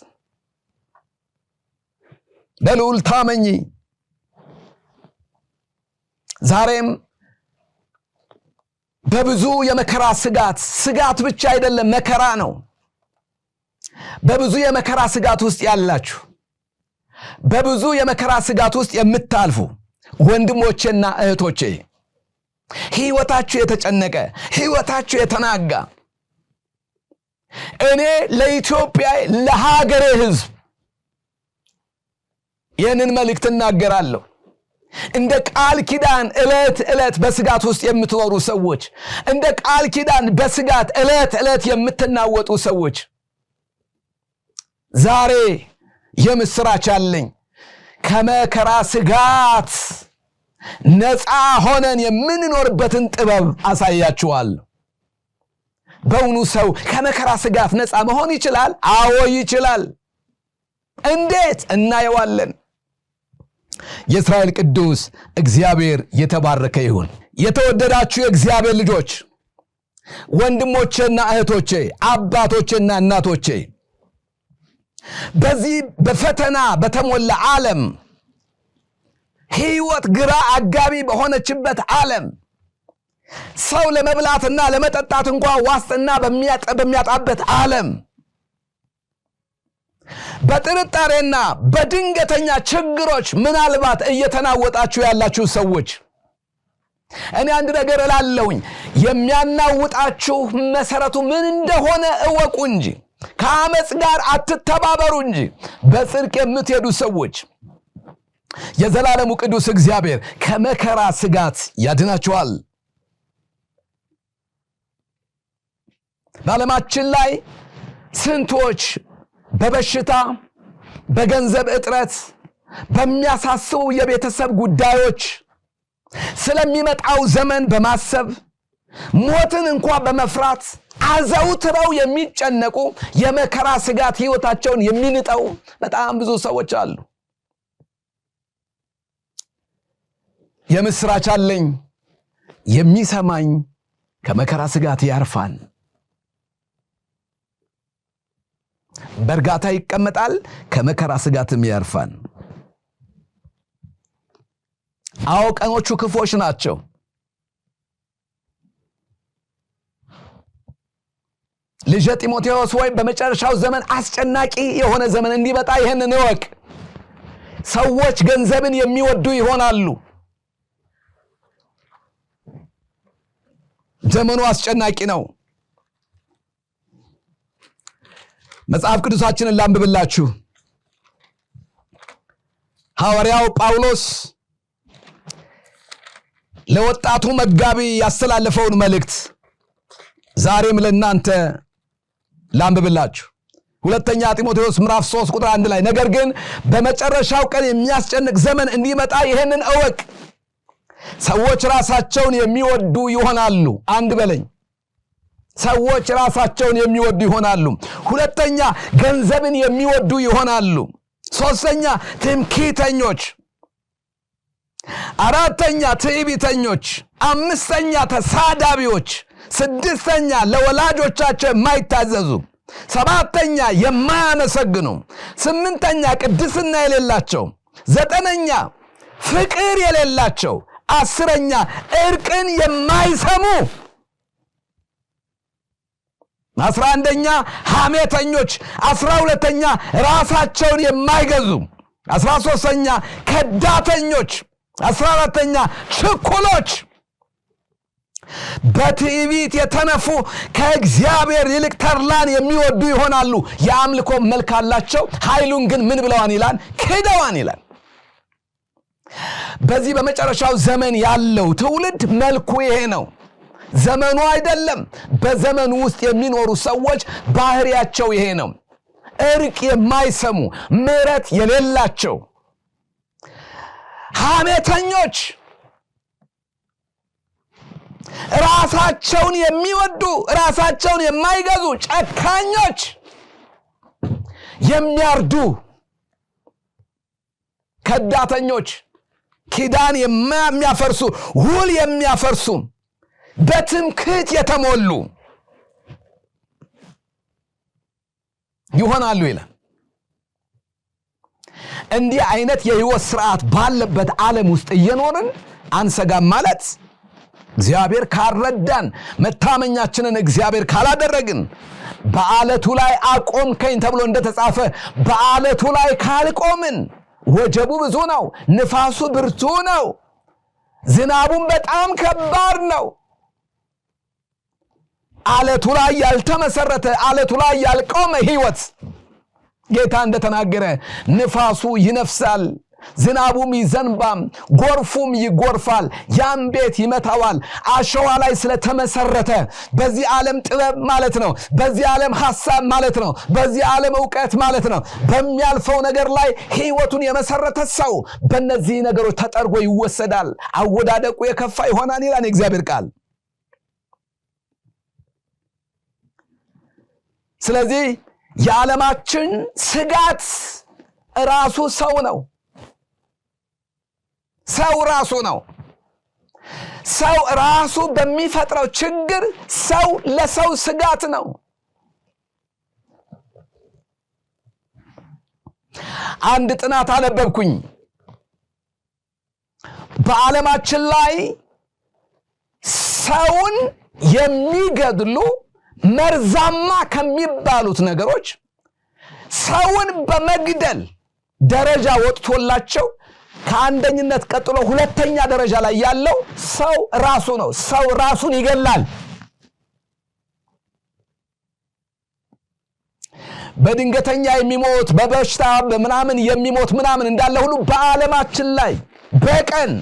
በልዑል ታመኝ። ዛሬም በብዙ የመከራ ስጋት ብቻ አይደለም፣ መከራ ነው። በብዙ የመከራ ስጋት ውስጥ ያላችሁ፣ በብዙ የመከራ ስጋት ውስጥ የምታልፉ ወንድሞቼና እህቶቼ፣ ህይወታችሁ የተጨነቀ፣ ህይወታችሁ የተናጋ፣ እኔ ለኢትዮጵያ ለሀገሬ ህዝብ ይህንን መልእክት እናገራለሁ። እንደ ቃል ኪዳን ዕለት ዕለት በስጋት ውስጥ የምትኖሩ ሰዎች፣ እንደ ቃል ኪዳን በስጋት ዕለት ዕለት የምትናወጡ ሰዎች፣ ዛሬ የምስራች አለኝ። ከመከራ ስጋት ነፃ ሆነን የምንኖርበትን ጥበብ አሳያችኋለሁ። በእውኑ ሰው ከመከራ ስጋት ነፃ መሆን ይችላል? አዎ ይችላል። እንዴት? እናየዋለን። የእስራኤል ቅዱስ እግዚአብሔር የተባረከ ይሁን። የተወደዳችሁ የእግዚአብሔር ልጆች፣ ወንድሞቼና እህቶቼ፣ አባቶቼና እናቶቼ፣ በዚህ በፈተና በተሞላ ዓለም፣ ህይወት ግራ አጋቢ በሆነችበት ዓለም፣ ሰው ለመብላትና ለመጠጣት እንኳን ዋስትና በሚያጣበት ዓለም፣ በጥርጣሬና በድንገተኛ ችግሮች ምናልባት እየተናወጣችሁ ያላችሁ ሰዎች እኔ አንድ ነገር እላለሁኝ የሚያናውጣችሁ መሰረቱ ምን እንደሆነ እወቁ እንጂ ከአመጽ ጋር አትተባበሩ እንጂ በጽድቅ የምትሄዱ ሰዎች የዘላለሙ ቅዱስ እግዚአብሔር ከመከራ ስጋት ያድናችኋል። በዓለማችን ላይ ስንቶች በበሽታ በገንዘብ እጥረት በሚያሳስቡ የቤተሰብ ጉዳዮች ስለሚመጣው ዘመን በማሰብ ሞትን እንኳን በመፍራት አዘውትረው የሚጨነቁ የመከራ ስጋት ህይወታቸውን የሚንጠው በጣም ብዙ ሰዎች አሉ። የምስራች አለኝ፣ የሚሰማኝ ከመከራ ስጋት ያርፋል። በእርጋታ ይቀመጣል፣ ከመከራ ስጋትም ያርፋል። አዎ ቀኖቹ ክፎች ናቸው። ልጄ ጢሞቴዎስ ሆይ በመጨረሻው ዘመን አስጨናቂ የሆነ ዘመን እንዲመጣ ይህንን እወቅ። ሰዎች ገንዘብን የሚወዱ ይሆናሉ። ዘመኑ አስጨናቂ ነው። መጽሐፍ ቅዱሳችንን ላንብብላችሁ። ሐዋርያው ጳውሎስ ለወጣቱ መጋቢ ያስተላለፈውን መልእክት ዛሬም ለእናንተ ላንብብላችሁ። ሁለተኛ ጢሞቴዎስ ምዕራፍ 3 ቁጥር 1 ላይ ነገር ግን በመጨረሻው ቀን የሚያስጨንቅ ዘመን እንዲመጣ ይህንን እወቅ። ሰዎች ራሳቸውን የሚወዱ ይሆናሉ። አንድ በለኝ። ሰዎች ራሳቸውን የሚወዱ ይሆናሉ። ሁለተኛ ገንዘብን የሚወዱ ይሆናሉ። ሶስተኛ ትምክህተኞች፣ አራተኛ ትዕቢተኞች፣ አምስተኛ ተሳዳቢዎች፣ ስድስተኛ ለወላጆቻቸው የማይታዘዙ፣ ሰባተኛ የማያመሰግኑ፣ ስምንተኛ ቅድስና የሌላቸው፣ ዘጠነኛ ፍቅር የሌላቸው፣ አስረኛ እርቅን የማይሰሙ፣ 11ኛ ሐሜተኞች፣ 12ኛ ራሳቸውን የማይገዙ፣ 13ኛ ከዳተኞች፣ 14ኛ ችኩሎች፣ በትዕቢት የተነፉ ከእግዚአብሔር ይልቅ ተድላን የሚወዱ ይሆናሉ። የአምልኮ መልክ አላቸው፣ ኃይሉን ግን ምን ብለዋን ይላል? ክደዋን ይላል። በዚህ በመጨረሻው ዘመን ያለው ትውልድ መልኩ ይሄ ነው። ዘመኑ አይደለም። በዘመኑ ውስጥ የሚኖሩ ሰዎች ባህሪያቸው ይሄ ነው። እርቅ የማይሰሙ፣ ምሕረት የሌላቸው፣ ሐሜተኞች፣ ራሳቸውን የሚወዱ፣ ራሳቸውን የማይገዙ፣ ጨካኞች፣ የሚያርዱ፣ ከዳተኞች፣ ኪዳን የሚያፈርሱ፣ ውል የሚያፈርሱ፣ በትምክህት የተሞሉ ይሆናሉ ይላል። እንዲህ አይነት የህይወት ስርዓት ባለበት ዓለም ውስጥ እየኖርን አንሰጋም ማለት እግዚአብሔር ካልረዳን፣ መታመኛችንን እግዚአብሔር ካላደረግን፣ በአለቱ ላይ አቆምከኝ ተብሎ እንደተጻፈ በአለቱ ላይ ካልቆምን ወጀቡ ብዙ ነው፣ ንፋሱ ብርቱ ነው፣ ዝናቡም በጣም ከባድ ነው። አለቱ ላይ ያልተመሰረተ፣ አለቱ ላይ ያልቆመ ህይወት ጌታ እንደተናገረ ንፋሱ ይነፍሳል፣ ዝናቡም ይዘንባም፣ ጎርፉም ይጎርፋል፣ ያን ቤት ይመታዋል። አሸዋ ላይ ስለተመሰረተ በዚህ ዓለም ጥበብ ማለት ነው፣ በዚህ ዓለም ሐሳብ ማለት ነው፣ በዚህ ዓለም ዕውቀት ማለት ነው፣ በሚያልፈው ነገር ላይ ህይወቱን የመሰረተ ሰው በእነዚህ ነገሮች ተጠርጎ ይወሰዳል፣ አወዳደቁ የከፋ ይሆናል ይላል የእግዚአብሔር ቃል። ስለዚህ የዓለማችን ስጋት ራሱ ሰው ነው። ሰው ራሱ ነው። ሰው ራሱ በሚፈጥረው ችግር ሰው ለሰው ስጋት ነው። አንድ ጥናት አነበብኩኝ። በዓለማችን ላይ ሰውን የሚገድሉ መርዛማ ከሚባሉት ነገሮች ሰውን በመግደል ደረጃ ወጥቶላቸው ከአንደኝነት ቀጥሎ ሁለተኛ ደረጃ ላይ ያለው ሰው ራሱ ነው። ሰው ራሱን ይገላል። በድንገተኛ የሚሞት በበሽታ በምናምን የሚሞት ምናምን እንዳለ ሁሉ በዓለማችን ላይ በቀን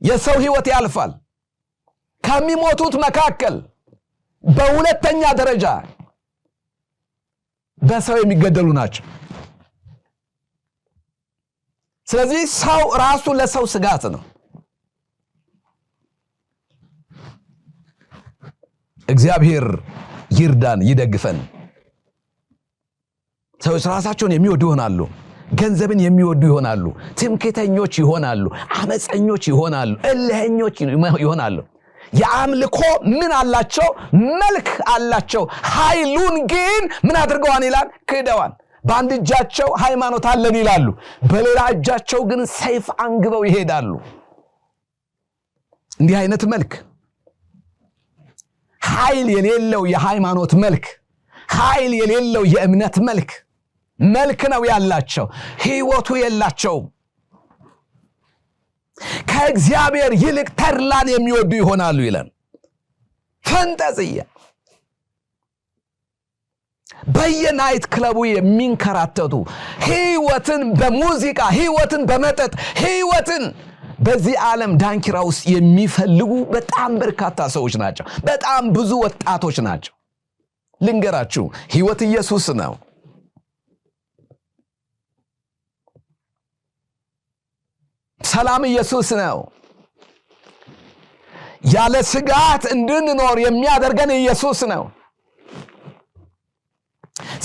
የሰው ሕይወት ያልፋል። ከሚሞቱት መካከል በሁለተኛ ደረጃ በሰው የሚገደሉ ናቸው። ስለዚህ ሰው ራሱ ለሰው ስጋት ነው። እግዚአብሔር ይርዳን ይደግፈን። ሰዎች ራሳቸውን የሚወዱ ይሆናሉ፣ ገንዘብን የሚወዱ ይሆናሉ፣ ትምክህተኞች ይሆናሉ፣ አመፀኞች ይሆናሉ፣ እልህኞች ይሆናሉ። የአምልኮ ምን አላቸው? መልክ አላቸው። ኃይሉን ግን ምን አድርገዋል ይላል? ክደዋል። በአንድ እጃቸው ሃይማኖት አለን ይላሉ፣ በሌላ እጃቸው ግን ሰይፍ አንግበው ይሄዳሉ። እንዲህ አይነት መልክ፣ ኃይል የሌለው የሃይማኖት መልክ፣ ኃይል የሌለው የእምነት መልክ ነው ያላቸው፣ ሕይወቱ የላቸው። ከእግዚአብሔር ይልቅ ተድላን የሚወዱ ይሆናሉ ይላል። ፈንጠዝያ በየናይት ክለቡ የሚንከራተቱ ሕይወትን በሙዚቃ ሕይወትን በመጠጥ ሕይወትን በዚህ ዓለም ዳንኪራ ውስጥ የሚፈልጉ በጣም በርካታ ሰዎች ናቸው። በጣም ብዙ ወጣቶች ናቸው። ልንገራችሁ፣ ሕይወት ኢየሱስ ነው። ሰላም ኢየሱስ ነው። ያለ ስጋት እንድንኖር የሚያደርገን ኢየሱስ ነው።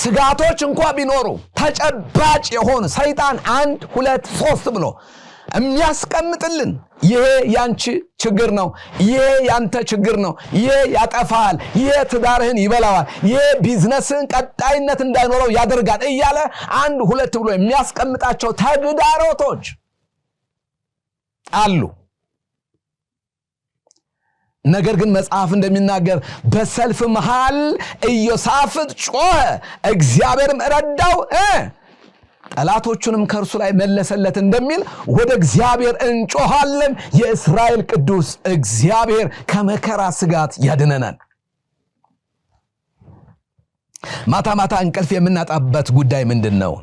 ስጋቶች እንኳን ቢኖሩ ተጨባጭ የሆኑ ሰይጣን 1 2 3 ብሎ የሚያስቀምጥልን ይሄ ያንቺ ችግር ነው፣ ይሄ ያንተ ችግር ነው፣ ይሄ ያጠፋል፣ ይሄ ትዳርህን ይበላዋል፣ ይሄ ቢዝነስን ቀጣይነት እንዳይኖረው ያደርጋል እያለ 1 2 ብሎ የሚያስቀምጣቸው ተግዳሮቶች አሉ። ነገር ግን መጽሐፍ እንደሚናገር በሰልፍ መሃል ኢዮሳፍጥ ጮኸ፣ እግዚአብሔርም ረዳው፣ ጠላቶቹንም ከእርሱ ላይ መለሰለት እንደሚል ወደ እግዚአብሔር እንጮሃለን። የእስራኤል ቅዱስ እግዚአብሔር ከመከራ ስጋት ያድነናል። ማታ ማታ እንቅልፍ የምናጣበት ጉዳይ ምንድን ነው?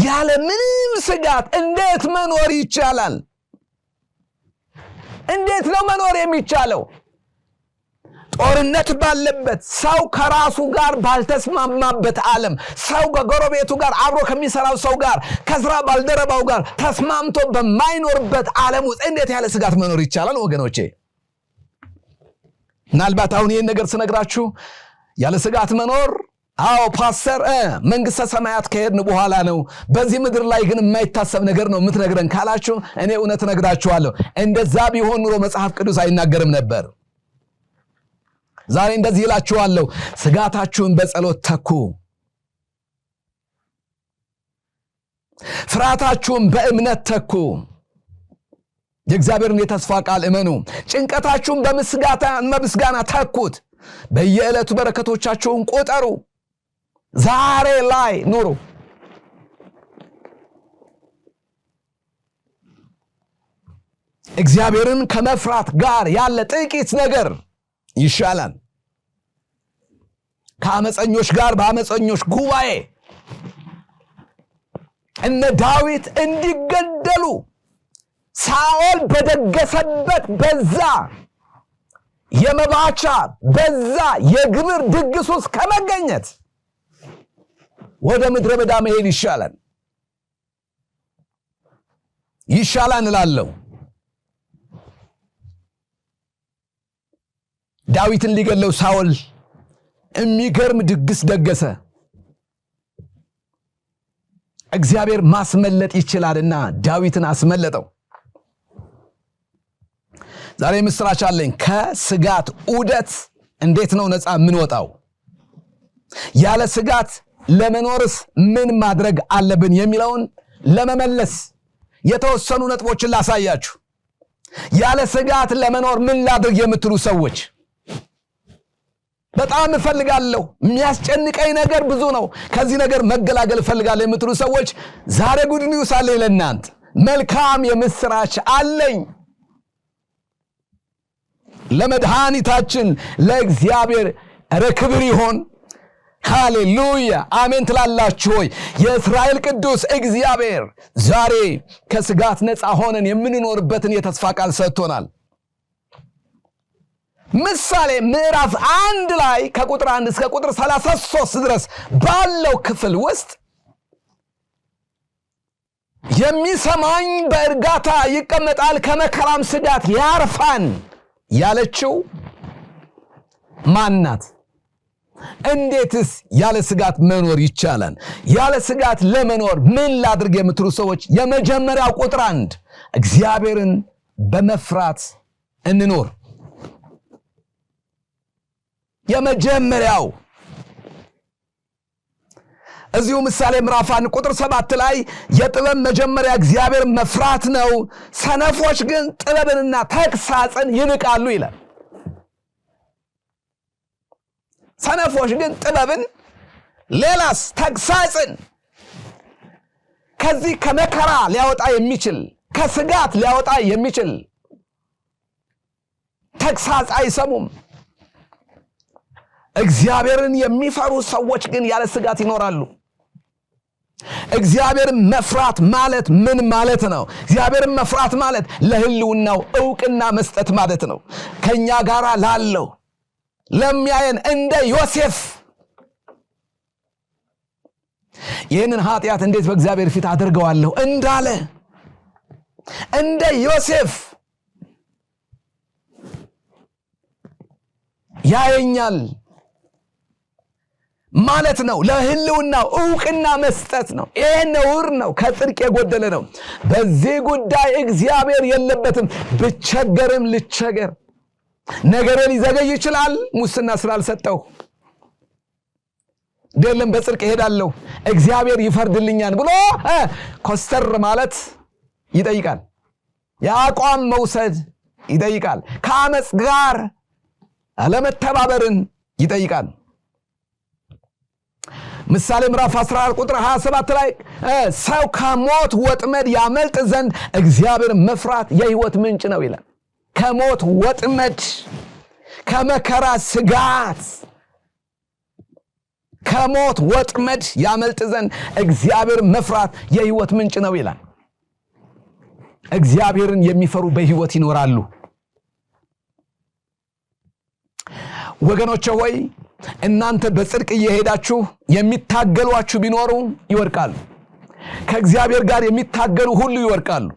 ያለ ምንም ስጋት እንዴት መኖር ይቻላል? እንዴት ነው መኖር የሚቻለው? ጦርነት ባለበት፣ ሰው ከራሱ ጋር ባልተስማማበት ዓለም፣ ሰው ከጎረቤቱ ጋር አብሮ ከሚሰራው ሰው ጋር ከስራ ባልደረባው ጋር ተስማምቶ በማይኖርበት ዓለም ውስጥ እንዴት ያለ ስጋት መኖር ይቻላል? ወገኖቼ፣ ምናልባት አሁን ይህን ነገር ስነግራችሁ ያለ ስጋት መኖር አዎ ፓስተር መንግስተ ሰማያት ከሄድን በኋላ ነው፣ በዚህ ምድር ላይ ግን የማይታሰብ ነገር ነው የምትነግረን ካላችሁ እኔ እውነት ነግራችኋለሁ፣ እንደዛ ቢሆን ኑሮ መጽሐፍ ቅዱስ አይናገርም ነበር። ዛሬ እንደዚህ ይላችኋለሁ፣ ስጋታችሁን በጸሎት ተኩ፣ ፍርሃታችሁን በእምነት ተኩ፣ የእግዚአብሔርን የተስፋ ቃል እመኑ፣ ጭንቀታችሁን በምስጋና ተኩት፣ በየዕለቱ በረከቶቻችሁን ቁጠሩ፣ ዛሬ ላይ ኑሩ። እግዚአብሔርን ከመፍራት ጋር ያለ ጥቂት ነገር ይሻላል ከአመፀኞች ጋር በአመፀኞች ጉባኤ እነ ዳዊት እንዲገደሉ ሳኦል በደገሰበት በዛ የመባቻ በዛ የግብር ድግስ ውስጥ ከመገኘት ወደ ምድረ በዳ መሄድ ይሻላል እላለሁ። ዳዊትን ሊገለው ሳኦል የሚገርም ድግስ ደገሰ። እግዚአብሔር ማስመለጥ ይችላልና ዳዊትን አስመለጠው። ዛሬ ምስራች አለኝ። ከስጋት ዑደት እንዴት ነው ነፃ የምንወጣው? ያለ ስጋት ለመኖርስ ምን ማድረግ አለብን የሚለውን ለመመለስ የተወሰኑ ነጥቦችን ላሳያችሁ። ያለ ስጋት ለመኖር ምን ላድርግ የምትሉ ሰዎች በጣም እፈልጋለሁ የሚያስጨንቀኝ ነገር ብዙ ነው ከዚህ ነገር መገላገል እፈልጋለሁ የምትሉ ሰዎች ዛሬ ጉድ ኒውስ አለኝ ለእናንተ መልካም የምስራች አለኝ ለመድኃኒታችን ለእግዚአብሔር ክብር ይሁን ሃሌሉያ አሜን ትላላችሁ ሆይ የእስራኤል ቅዱስ እግዚአብሔር ዛሬ ከስጋት ነፃ ሆነን የምንኖርበትን የተስፋ ቃል ሰጥቶናል ምሳሌ ምዕራፍ 1 ላይ ከቁጥር 1 እስከ ቁጥር 33 ድረስ ባለው ክፍል ውስጥ የሚሰማኝ በእርጋታ ይቀመጣል ከመከራም ስጋት ያርፋን ያለችው ማናት እንዴትስ ያለ ስጋት መኖር ይቻላል ያለ ስጋት ለመኖር ምን ላድርግ የምትሉ ሰዎች የመጀመሪያው ቁጥር 1 እግዚአብሔርን በመፍራት እንኖር የመጀመሪያው እዚሁ ምሳሌ ምዕራፍ 1 ቁጥር 7 ላይ የጥበብ መጀመሪያ እግዚአብሔር መፍራት ነው ሰነፎች ግን ጥበብንና ተግሳጽን ይንቃሉ ይላል ሰነፎች ግን ጥበብን ሌላስ ተግሳጽን ከዚህ ከመከራ ሊያወጣ የሚችል ከስጋት ሊያወጣ የሚችል ተግሳጽ አይሰሙም እግዚአብሔርን የሚፈሩ ሰዎች ግን ያለ ስጋት ይኖራሉ እግዚአብሔርን መፍራት ማለት ምን ማለት ነው እግዚአብሔርን መፍራት ማለት ለህልውናው ዕውቅና መስጠት ማለት ነው ከኛ ጋራ ላለው ለሚያየን እንደ ዮሴፍ ይህንን ኃጢአት እንዴት በእግዚአብሔር ፊት አድርገዋለሁ እንዳለ እንደ ዮሴፍ ያየኛል ማለት ነው ለህልውናው ዕውቅና መስጠት ነው ይሄ ነውር ነው ከጽድቅ የጎደለ ነው በዚህ ጉዳይ እግዚአብሔር የለበትም ብቸገርም ልቸገር ነገሬ ሊዘገይ ይችላል ሙስና ስላልሰጠው ደለም በጽድቅ እሄዳለሁ እግዚአብሔር ይፈርድልኛል ብሎ ኮስተር ማለት ይጠይቃል ያቋም መውሰድ ይጠይቃል ከአመጽ ጋር አለመተባበርን ይጠይቃል ምሳሌ ምዕራፍ 14 ቁጥር 27 ላይ ሰው ከሞት ወጥመድ ያመልጥ ዘንድ እግዚአብሔር መፍራት የሕይወት ምንጭ ነው ይላል ከሞት ወጥመድ ከመከራ ስጋት ከሞት ወጥመድ ያመልጥ ዘንድ እግዚአብሔር መፍራት የሕይወት ምንጭ ነው ይላል እግዚአብሔርን የሚፈሩ በሕይወት ይኖራሉ ወገኖቼ ሆይ እናንተ በጽድቅ እየሄዳችሁ የሚታገሏችሁ ቢኖሩ ይወድቃሉ ከእግዚአብሔር ጋር የሚታገሉ ሁሉ ይወድቃሉ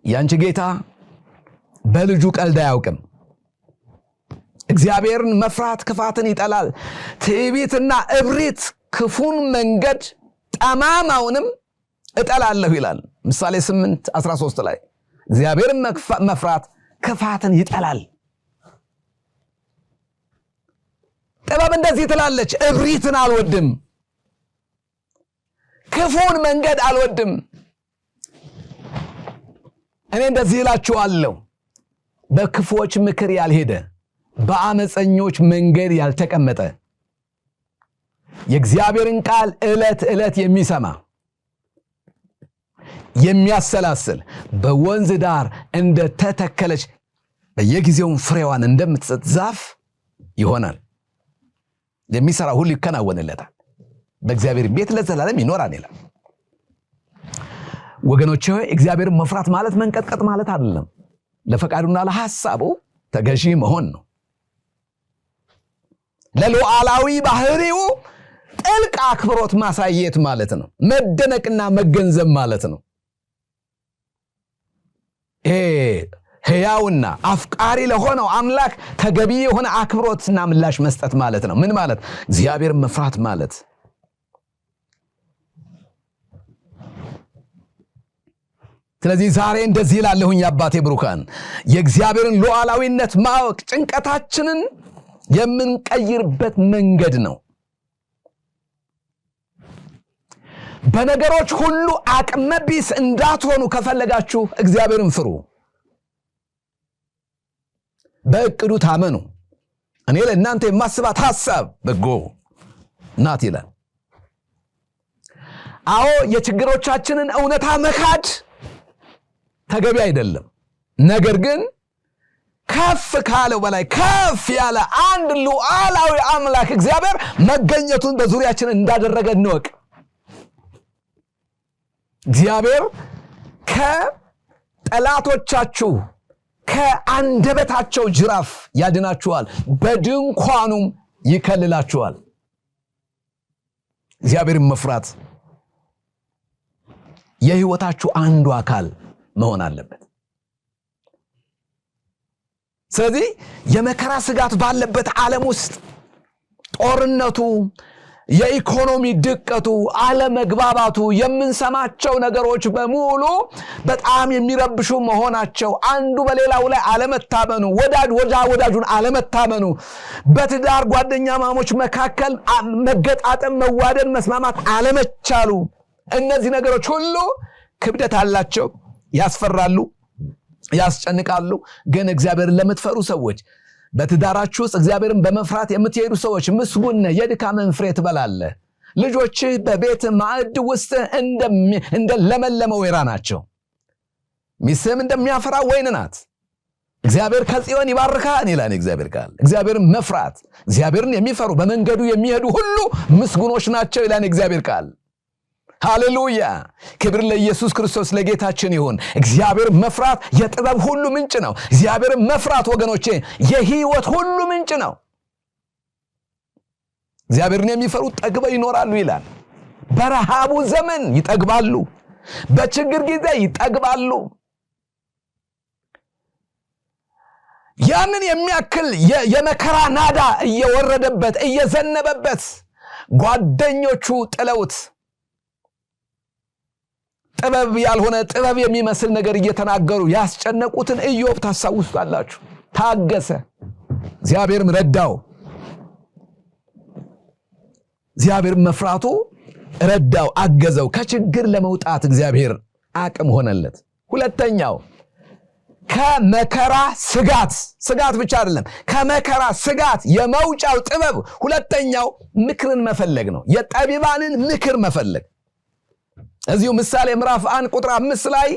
ያንቺ ጌታ በልጁ ቀልድ አያውቅም እግዚአብሔርን መፍራት ክፋትን ይጠላል ትዕቢትና እብሪት ክፉን መንገድ ጠማማውንም እጠላለሁ ይላል ምሳሌ 8:13 ላይ እግዚአብሔርን መፍራት ክፋትን ይጠላል ጥበብ እንደዚህ ትላለች እብሪትን አልወድም ክፉን መንገድ አልወድም እኔ እንደዚህ እላችኋለሁ በክፉዎች ምክር ያልሄደ በአመፀኞች መንገድ ያልተቀመጠ የእግዚአብሔርን ቃል ዕለት የሚሰማ የሚያሰላስል በወንዝ ዳር እንደ ተተከለች በየጊዜው ፍሬዋን እንደምትሰጥ ዛፍ ይሆናል የሚሰራ ሁሉ ይከናወንለታል በእግዚአብሔር ቤት ለዘላለም ይኖራል ይላል ወገኖቼ እግዚአብሔርን መፍራት ማለት መንቀጥቀጥ ማለት አይደለም ለፈቃዱና ለሐሳቡ ተገዢ መሆን ነው ለሉዓላዊ ባህሪው ጥልቅ አክብሮት ማሳየት ማለት ነው መደነቅና መገንዘብ ማለት ነው ሕያውና አፍቃሪ ለሆነው አምላክ ተገቢ የሆነ አክብሮትና ምላሽ መስጠት ማለት ነው ምን ማለት እግዚአብሔርን መፍራት ማለት ስለዚህ ዛሬ እንደዚህ ይላለሁኝ አባቴ ብሩካን የእግዚአብሔርን ሉዓላዊነት ማወቅ ጭንቀታችንን የምንቀይርበት መንገድ ነው በነገሮች ሁሉ አቅመቢስ እንዳትሆኑ ከፈለጋችሁ እግዚአብሔርን ፍሩ በእቅዱ ታመኑ እኔ ለእናንተ የማስባት ሐሳብ በጎ ናት ይላል። አዎ የችግሮቻችንን እውነታ መካድ ተገቢ አይደለም። ነገር ግን ከፍ ካለው በላይ ከፍ ያለ አንድ ሉዓላዊ አምላክ እግዚአብሔር መገኘቱን በዙሪያችን እንዳደረገ እንወቅ። እግዚአብሔር ከጠላቶቻችሁ ከአንደበታቸው ጅራፍ ያድናችኋል፣ በድንኳኑም ይከልላችኋል። እግዚአብሔርን መፍራት የሕይወታችሁ አንዱ አካል መሆን አለበት። ስለዚህ የመከራ ስጋት ባለበት ዓለም ውስጥ ጦርነቱ፣ የኢኮኖሚ ድቀቱ፣ አለመግባባቱ፣ የምንሰማቸው ነገሮች በሙሉ በጣም የሚረብሹ መሆናቸው፣ አንዱ በሌላው ላይ አለመታመኑ፣ ወዳጁን አለመታመኑ፣ በትዳር ጓደኛ ማሞች መካከል መገጣጠም፣ መዋደድ፣ መስማማት አለመቻሉ፣ እነዚህ ነገሮች ሁሉ ክብደት አላቸው፣ ያስፈራሉ፣ ያስጨንቃሉ። ግን እግዚአብሔርን ለምትፈሩ ሰዎች በትዳራችሁ ውስጥ እግዚአብሔርን በመፍራት የምትሄዱ ሰዎች ምስጉን ነህ፣ የድካምህን ፍሬ ትበላለህ። ልጆችህ በቤት ማዕድ ውስጥ እንደ ለመለመ ወይራ ናቸው፣ ሚስትህም እንደሚያፈራ ወይን ናት። እግዚአብሔር ከጽዮን ይባርካል ይላል እግዚአብሔር ቃል። እግዚአብሔርን መፍራት፣ እግዚአብሔርን የሚፈሩ በመንገዱ የሚሄዱ ሁሉ ምስጉኖች ናቸው ይላል እግዚአብሔር ቃል። ሃሌሉያ! ክብር ለኢየሱስ ክርስቶስ ለጌታችን ይሁን። እግዚአብሔር መፍራት የጥበብ ሁሉ ምንጭ ነው። እግዚአብሔር መፍራት ወገኖቼ የሕይወት ሁሉ ምንጭ ነው። እግዚአብሔርን የሚፈሩ ጠግበው ይኖራሉ ይላል። በረሃቡ ዘመን ይጠግባሉ፣ በችግር ጊዜ ይጠግባሉ። ያንን የሚያክል የመከራ ናዳ እየወረደበት እየዘነበበት ጓደኞቹ ጥለውት ጥበብ ያልሆነ ጥበብ የሚመስል ነገር እየተናገሩ ያስጨነቁትን ኢዮብ ታስታውሱታላችሁ። ታገሰ፣ እግዚአብሔርም ረዳው። እግዚአብሔር መፍራቱ ረዳው፣ አገዘው። ከችግር ለመውጣት እግዚአብሔር አቅም ሆነለት። ሁለተኛው ከመከራ ስጋት ብቻ አይደለም፣ ከመከራ ስጋት የመውጫው ጥበብ ሁለተኛው ምክርን መፈለግ ነው። የጠቢባንን ምክር መፈለግ። እዚሁ ምሳሌ ምዕራፍ 1 ቁጥር 5 ላይ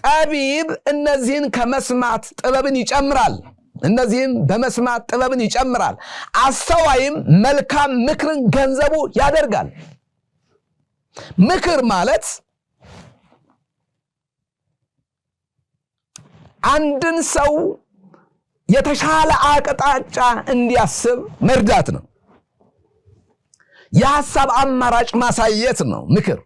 ጠቢብ እነዚህን ከመስማት ጥበብን ይጨምራል፣ እነዚህም በመስማት ጥበብን ይጨምራል፣ አስተዋይም መልካም ምክርን ገንዘቡ ያደርጋል። ምክር ማለት አንድን ሰው የተሻለ አቅጣጫ እንዲያስብ መርዳት ነው። የሐሳብ አማራጭ ማሳየት ነው ምክር።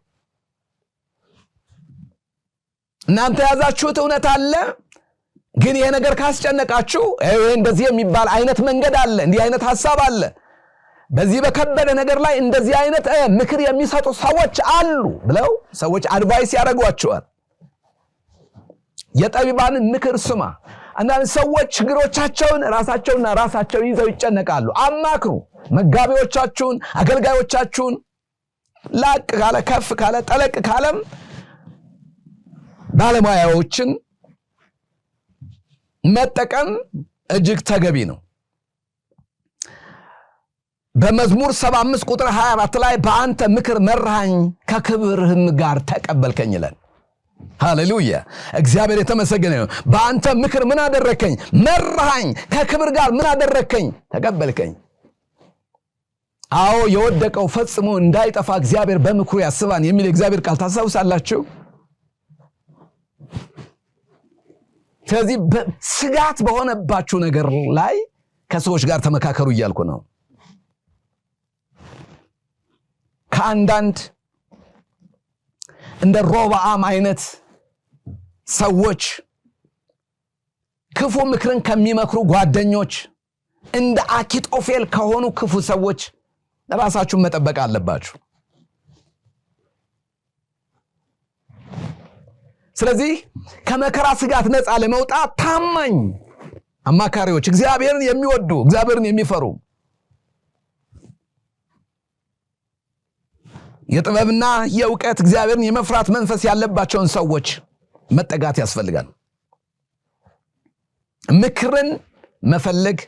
እናንተ ያዛችሁት እውነት አለ፣ ግን ይሄ ነገር ካስጨነቃችሁ እንደዚህ የሚባል አይነት መንገድ አለ፣ እንዲህ አይነት ሐሳብ አለ፣ በዚህ በከበደ ነገር ላይ እንደዚህ አይነት ምክር የሚሰጡ ሰዎች አሉ ብለው ሰዎች አድቫይስ ያደርጓቸዋል። የጠቢባንን ምክር ስማ። አንዳንድ ሰዎች ችግሮቻቸውን ራሳቸው ይዘው ይጨነቃሉ። አማክሩ። መጋቢዎቻችሁን፣ አገልጋዮቻችሁን ላቅ ካለ ከፍ ካለ ጠለቅ ካለም ባለሙያዎችን መጠቀም እጅግ ተገቢ ነው። በመዝሙር 75 ቁጥር 24 ላይ በአንተ ምክር መራኝ ከክብርህም ጋር ተቀበልከኝ ይላል። ሃሌሉያ! እግዚአብሔር የተመሰገነ ነው። በአንተ ምክር ምን አደረከኝ? መራኝ። ከክብር ጋር ምን አደረከኝ? ተቀበልከኝ። አዎ የወደቀው ፈጽሞ እንዳይጠፋ እግዚአብሔር በምክሩ ያስባን የሚል እግዚአብሔር ቃል ታስታውሳላችሁ። ስለዚህ ስጋት በሆነባችሁ ነገር ላይ ከሰዎች ጋር ተመካከሩ እያልኩ ነው። ከአንዳንድ እንደ ሮብዓም አይነት ሰዎች፣ ክፉ ምክርን ከሚመክሩ ጓደኞች፣ እንደ አኪጦፌል ከሆኑ ክፉ ሰዎች ራሳችሁን መጠበቅ አለባችሁ። ስለዚህ ከመከራ ስጋት ነፃ ለመውጣት ታማኝ አማካሪዎች፣ እግዚአብሔርን የሚወዱ እግዚአብሔርን የሚፈሩ የጥበብና የእውቀት እግዚአብሔርን የመፍራት መንፈስ ያለባቸውን ሰዎች መጠጋት ያስፈልጋል። ምክርን መፈለግ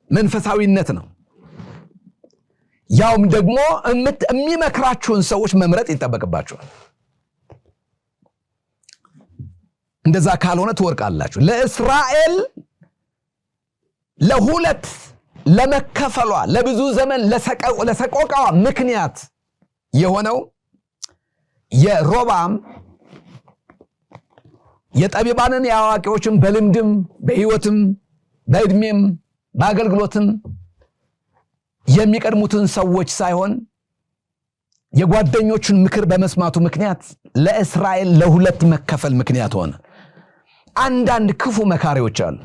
መንፈሳዊነት ነው። ያውም ደግሞ የሚመክራችሁን ሰዎች መምረጥ ይጠበቅባችኋል። እንደዛ ካልሆነ ትወርቃላችሁ። ለእስራኤል ለሁለት ለመከፈሏ ለብዙ ዘመን ለሰቆቃዋ ምክንያት የሆነው የሮባም የጠቢባንን ያዋቂዎችን በልምድም በህይወትም በእድሜም በአገልግሎትም የሚቀድሙትን ሰዎች ሳይሆን የጓደኞቹን ምክር በመስማቱ ምክንያት ለእስራኤል ለሁለት መከፈል ምክንያት ሆነ። አንዳንድ ክፉ መካሪዎች አሉ።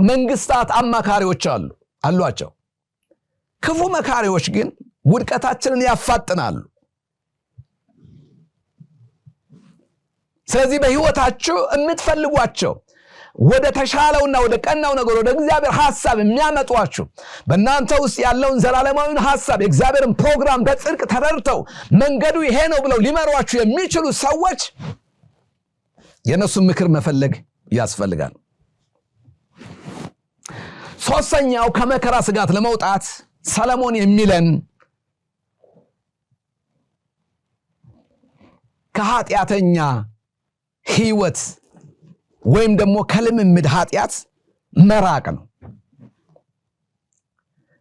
መንግስታት አማካሪዎች አሏቸው። ክፉ መካሪዎች ግን ውድቀታችንን ያፋጥናሉ። ስለዚህ በህይወታችሁ የምትፈልጓቸው ወደ ተሻለውና ወደ ቀናው ነገር ወደ እግዚአብሔር ሐሳብ የሚያመጧችሁ በእናንተ ውስጥ ያለውን ዘላለማዊን ሐሳብ የእግዚአብሔርን ፕሮግራም በጽድቅ ተረድተው መንገዱ ይሄ ነው ብለው ሊመሯችሁ የሚችሉ ሰዎች የነሱን ምክር መፈለግ ያስፈልጋል። ሶስተኛው ከመከራ ስጋት ለመውጣት ሰለሞን የሚለን ከኃጢአተኛ ህይወት ወይም ደግሞ ከልምምድ ኃጢአት መራቅ ነው።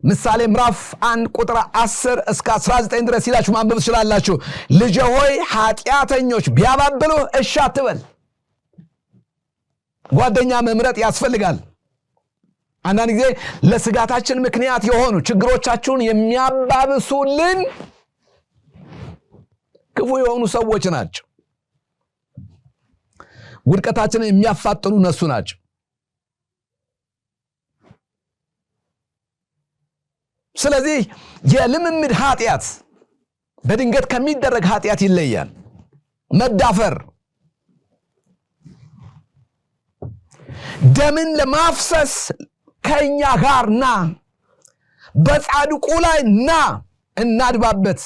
ምሳሌ ምዕራፍ 1 ቁጥር 10 እስከ 19 ድረስ ይላችሁ ማንበብ ትችላላችሁ። ልጄ ሆይ ኃጢአተኞች ቢያባብሉ እሺ አትበል። ጓደኛ መምረጥ ያስፈልጋል። አንዳንድ ጊዜ ለስጋታችን ምክንያት የሆኑ ችግሮቻችሁን የሚያባብሱልን ክፉ የሆኑ ሰዎች ናቸው። ውድቀታችንን የሚያፋጥኑ እነሱ ናቸው። ስለዚህ የልምምድ ኃጢአት በድንገት ከሚደረግ ኃጢአት ይለያል። መዳፈር ደምን ለማፍሰስ ከኛ ጋር ና፣ በጻድቁ ላይ ና እናድባበት፣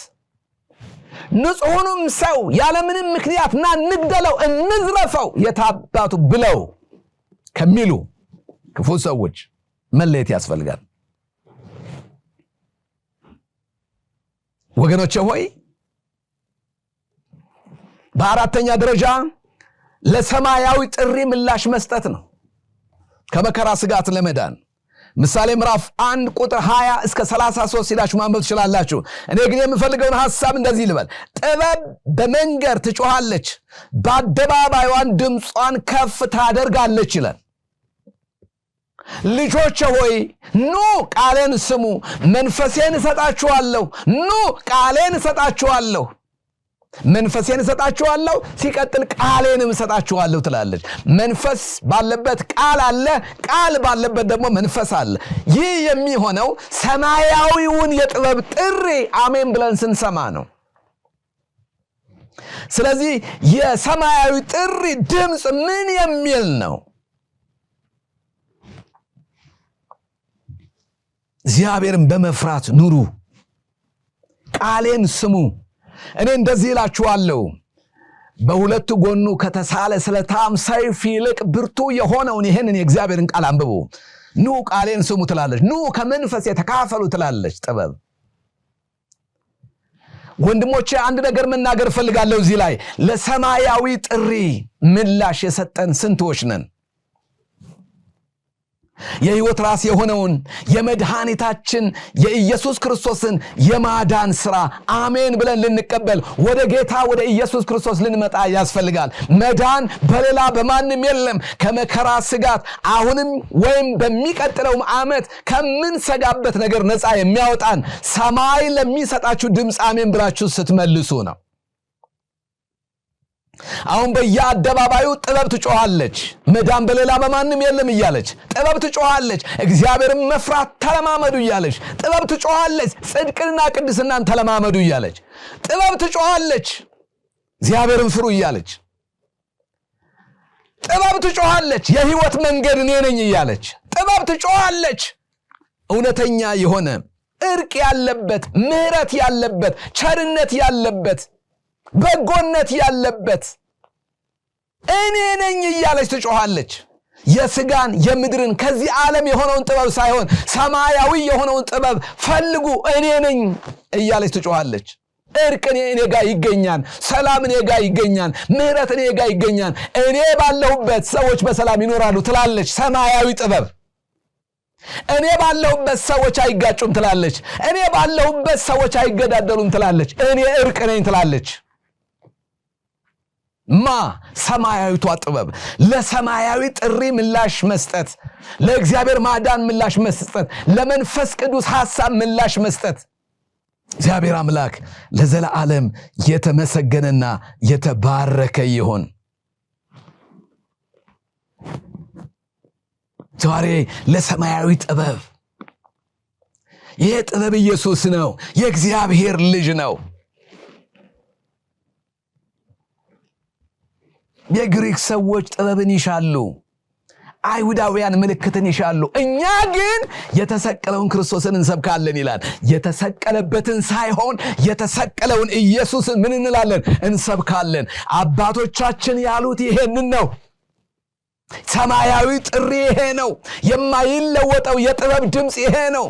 ንጹሑንም ሰው ያለምንም ምክንያት ና እንግደለው እንዝረፈው የታባቱ ብለው ከሚሉ ክፉ ሰዎች መለየት ያስፈልጋል። ወገኖቼ ሆይ በአራተኛ ደረጃ ለሰማያዊ ጥሪ ምላሽ መስጠት ነው ከመከራ ስጋት ለመዳን። ምሳሌ ምዕራፍ 1 ቁጥር 20 እስከ 33 ይላችሁ ማንበብ ትችላላችሁ። እኔ ግን የምፈልገውን ሐሳብ እንደዚህ ልበል። ጥበብ በመንገድ ትጮኻለች፣ በአደባባይዋን ድምጿን ከፍ ታደርጋለች ይላል። ልጆቼ ሆይ ኑ ቃሌን ስሙ፣ መንፈሴን እሰጣችኋለሁ። ኑ ቃሌን እሰጣችኋለሁ፣ መንፈሴን እሰጣችኋለሁ፣ ሲቀጥል ቃሌንም እሰጣችኋለሁ ትላለች። መንፈስ ባለበት ቃል አለ፣ ቃል ባለበት ደግሞ መንፈስ አለ። ይህ የሚሆነው ሰማያዊውን የጥበብ ጥሪ አሜን ብለን ስንሰማ ነው። ስለዚህ የሰማያዊ ጥሪ ድምፅ ምን የሚል ነው? እግዚአብሔርን በመፍራት ኑሩ፣ ቃሌን ስሙ። እኔ እንደዚህ እላችኋለሁ፣ በሁለት ጎኑ ከተሳለ ስለታም ሰይፍ ይልቅ ብርቱ የሆነውን ይሄንን የእግዚአብሔርን ቃል አንብቡ። ኑ ቃሌን ስሙ ትላለች። ኑ ከመንፈስ የተካፈሉ ትላለች ጥበብ። ወንድሞቼ አንድ ነገር መናገር ፈልጋለሁ እዚህ ላይ። ለሰማያዊ ጥሪ ምላሽ የሰጠን ስንቶች ነን? የሕይወት ራስ የሆነውን የመድኃኒታችን የኢየሱስ ክርስቶስን የማዳን ሥራ አሜን ብለን ልንቀበል ወደ ጌታ ወደ ኢየሱስ ክርስቶስ ልንመጣ ያስፈልጋል። መዳን በሌላ በማንም የለም። ከመከራ ስጋት አሁንም ወይም በሚቀጥለውም ዓመት ከምንሰጋበት ነገር ነፃ የሚያወጣን ሰማይ ለሚሰጣችሁ ድምፅ አሜን ብላችሁ ስትመልሱ ነው። አሁን በየአደባባዩ ጥበብ ትጮኻለች፣ መዳን በሌላ በማንም የለም እያለች ጥበብ ትጮኻለች። እግዚአብሔርን መፍራት ተለማመዱ እያለች ጥበብ ትጮኻለች። ጽድቅንና ቅድስናን ተለማመዱ እያለች ጥበብ ትጮኻለች። እግዚአብሔርን ፍሩ እያለች ጥበብ ትጮኻለች። የሕይወት መንገድ እኔ ነኝ እያለች ጥበብ ትጮኻለች። እውነተኛ የሆነ እርቅ ያለበት፣ ምሕረት ያለበት፣ ቸርነት ያለበት፣ በጎነት ያለበት እኔ ነኝ እያለች ትጮኻለች። የስጋን የምድርን ከዚህ ዓለም የሆነውን ጥበብ ሳይሆን ሰማያዊ የሆነውን ጥበብ ፈልጉ እኔ ነኝ እያለች ትጮኻለች። እርቅ እኔ ጋር ይገኛል፣ ሰላም እኔ ጋር ይገኛል፣ ምህረት እኔ ጋር ይገኛል፣ እኔ ባለሁበት ሰዎች በሰላም ይኖራሉ ትላለች ሰማያዊ ጥበብ። እኔ ባለሁበት ሰዎች አይጋጩም ትላለች። እኔ ባለሁበት ሰዎች አይገዳደሉም ትላለች። እኔ እርቅ ነኝ ትላለች። ሰማያዊቷ ጥበብ ለሰማያዊ ጥሪ ምላሽ መስጠት፣ ለእግዚአብሔር ማዳን ምላሽ መስጠት፣ ለመንፈስ ቅዱስ ሐሳብ ምላሽ መስጠት። እግዚአብሔር አምላክ ለዘላለም የተመሰገነና የተባረከ ይሁን። ዛሬ ለሰማያዊ ጥበብ፣ ይሄ ጥበብ ኢየሱስ ነው፣ የእግዚአብሔር ልጅ ነው። የግሪክ ሰዎች ጥበብን ይሻሉ፣ አይሁዳውያን ምልክትን ይሻሉ። እኛ ግን የተሰቀለውን ክርስቶስን እንሰብካለን ይላል። የተሰቀለበትን ሳይሆን የተሰቀለውን ኢየሱስን ምን እንላለን? እንሰብካለን። አባቶቻችን ያሉት ይሄንን ነው። ሰማያዊ ጥሪ ይሄ ነው። የማይለወጠው የጥበብ ድምፅ ይሄ ነው።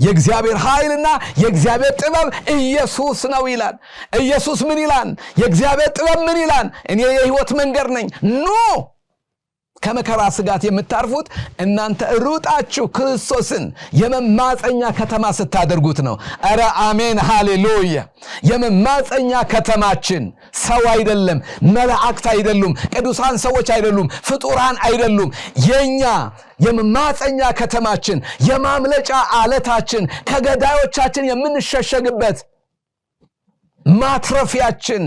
የእግዚአብሔር ኃይልና የእግዚአብሔር ጥበብ ኢየሱስ ነው ይላል። ኢየሱስ ምን ይላል? የእግዚአብሔር ጥበብ ምን ይላል? እኔ የሕይወት መንገድ ነኝ። ኑ ከመከራ ስጋት የምታርፉት እናንተ ሩጣችሁ ክርስቶስን የመማፀኛ ከተማ ስታደርጉት ነው። አረ አሜን ሃሌሉያ። የመማፀኛ ከተማችን ሰው አይደለም፣ መላእክት አይደሉም፣ ቅዱሳን ሰዎች አይደሉም፣ ፍጡራን አይደሉም። የኛ የመማፀኛ ከተማችን፣ የማምለጫ አለታችን፣ ከገዳዮቻችን የምንሸሸግበት ማትረፊያችን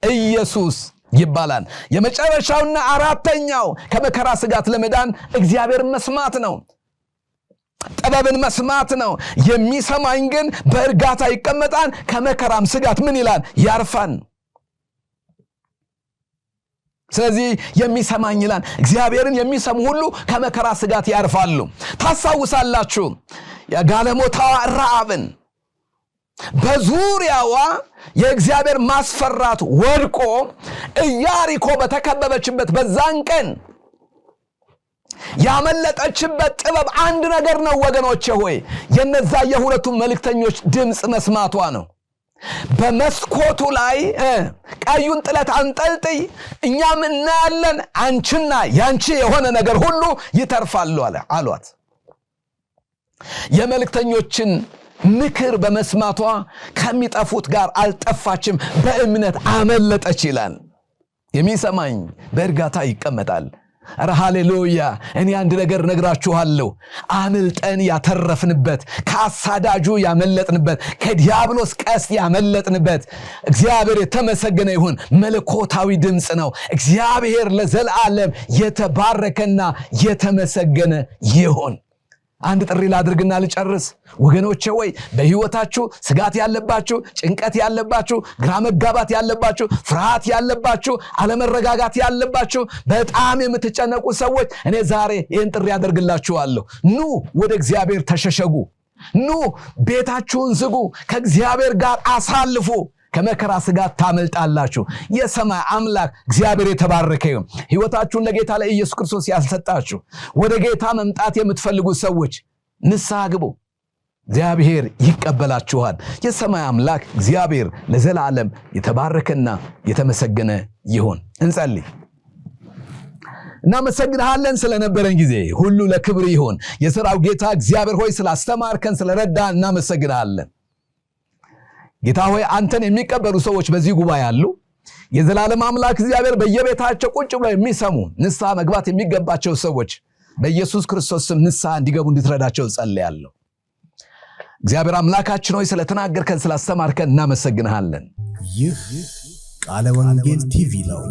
ኢየሱስ ይባላል። የመጨረሻውና አራተኛው ከመከራ ስጋት ለመዳን እግዚአብሔርን መስማት ነው። ጥበብን መስማት ነው። የሚሰማኝ ግን በእርጋታ ይቀመጣል፣ ከመከራም ስጋት ምን ይላል? ያርፋል። ስለዚህ የሚሰማኝ ይላል። እግዚአብሔርን የሚሰሙ ሁሉ ከመከራ ስጋት ያርፋሉ። ታስታውሳላችሁ የጋለሞታዋ ረዓብን በዙሪያዋ የእግዚአብሔር ማስፈራት ወድቆ ኢያሪኮ በተከበበችበት በዛን ቀን ያመለጠችበት ጥበብ አንድ ነገር ነው ወገኖቼ ሆይ፣ የነዛ የሁለቱ መልእክተኞች ድምፅ መስማቷ ነው። በመስኮቱ ላይ ቀዩን ጥለት አንጠልጥይ፣ እኛም እናያለን፣ አንቺና ያንቺ የሆነ ነገር ሁሉ ይተርፋሉ አሏት። የመልእክተኞችን ምክር በመስማቷ ከሚጠፉት ጋር አልጠፋችም፣ በእምነት አመለጠች ይላል። የሚሰማኝ በእርጋታ ይቀመጣል። አረ ሃሌሉያ። እኔ አንድ ነገር ነግራችኋለሁ። አምልጠን ያተረፍንበት፣ ከአሳዳጁ ያመለጥንበት፣ ከዲያብሎስ ቀስት ያመለጥንበት እግዚአብሔር የተመሰገነ ይሁን መለኮታዊ ድምፅ ነው። እግዚአብሔር ለዘላለም የተባረከና የተመሰገነ ይሁን። አንድ ጥሪ ላድርግና ልጨርስ። ወገኖቼ ወይ በህይወታችሁ ስጋት ያለባችሁ፣ ጭንቀት ያለባችሁ፣ ግራ መጋባት ያለባችሁ፣ ፍርሃት ያለባችሁ፣ አለመረጋጋት ያለባችሁ፣ በጣም የምትጨነቁ ሰዎች እኔ ዛሬ ይህን ጥሪ ያደርግላችኋለሁ። ኑ ወደ እግዚአብሔር ተሸሸጉ። ኑ ቤታችሁን ዝጉ፣ ከእግዚአብሔር ጋር አሳልፉ። ከመከራ ስጋት ታመልጣላችሁ። የሰማይ አምላክ እግዚአብሔር የተባረከ ይሁን። ሕይወታችሁን ለጌታ ለኢየሱስ ክርስቶስ ያልሰጣችሁ ወደ ጌታ መምጣት የምትፈልጉ ሰዎች ንስሐ ግቡ። እግዚአብሔር ይቀበላችኋል። የሰማይ አምላክ እግዚአብሔር ለዘላለም የተባረከና የተመሰገነ ይሁን። እንጸልይ። እናመሰግንሃለን ስለነበረን ጊዜ ሁሉ ለክብር ይሁን። የሥራው ጌታ እግዚአብሔር ሆይ ስላስተማርከን ስለረዳን እናመሰግንሃለን። ጌታ ሆይ አንተን የሚቀበሉ ሰዎች በዚህ ጉባኤ አሉ። የዘላለም አምላክ እግዚአብሔር በየቤታቸው ቁጭ ብለው የሚሰሙ ንስሐ መግባት የሚገባቸው ሰዎች በኢየሱስ ክርስቶስ ስም ንስሐ እንዲገቡ እንድትረዳቸው ጸልያለሁ። እግዚአብሔር አምላካችን ሆይ ስለተናገርከን ስላስተማርከን እናመሰግንሃለን። ይህ ቃለ ወንጌል ቲቪ ነው።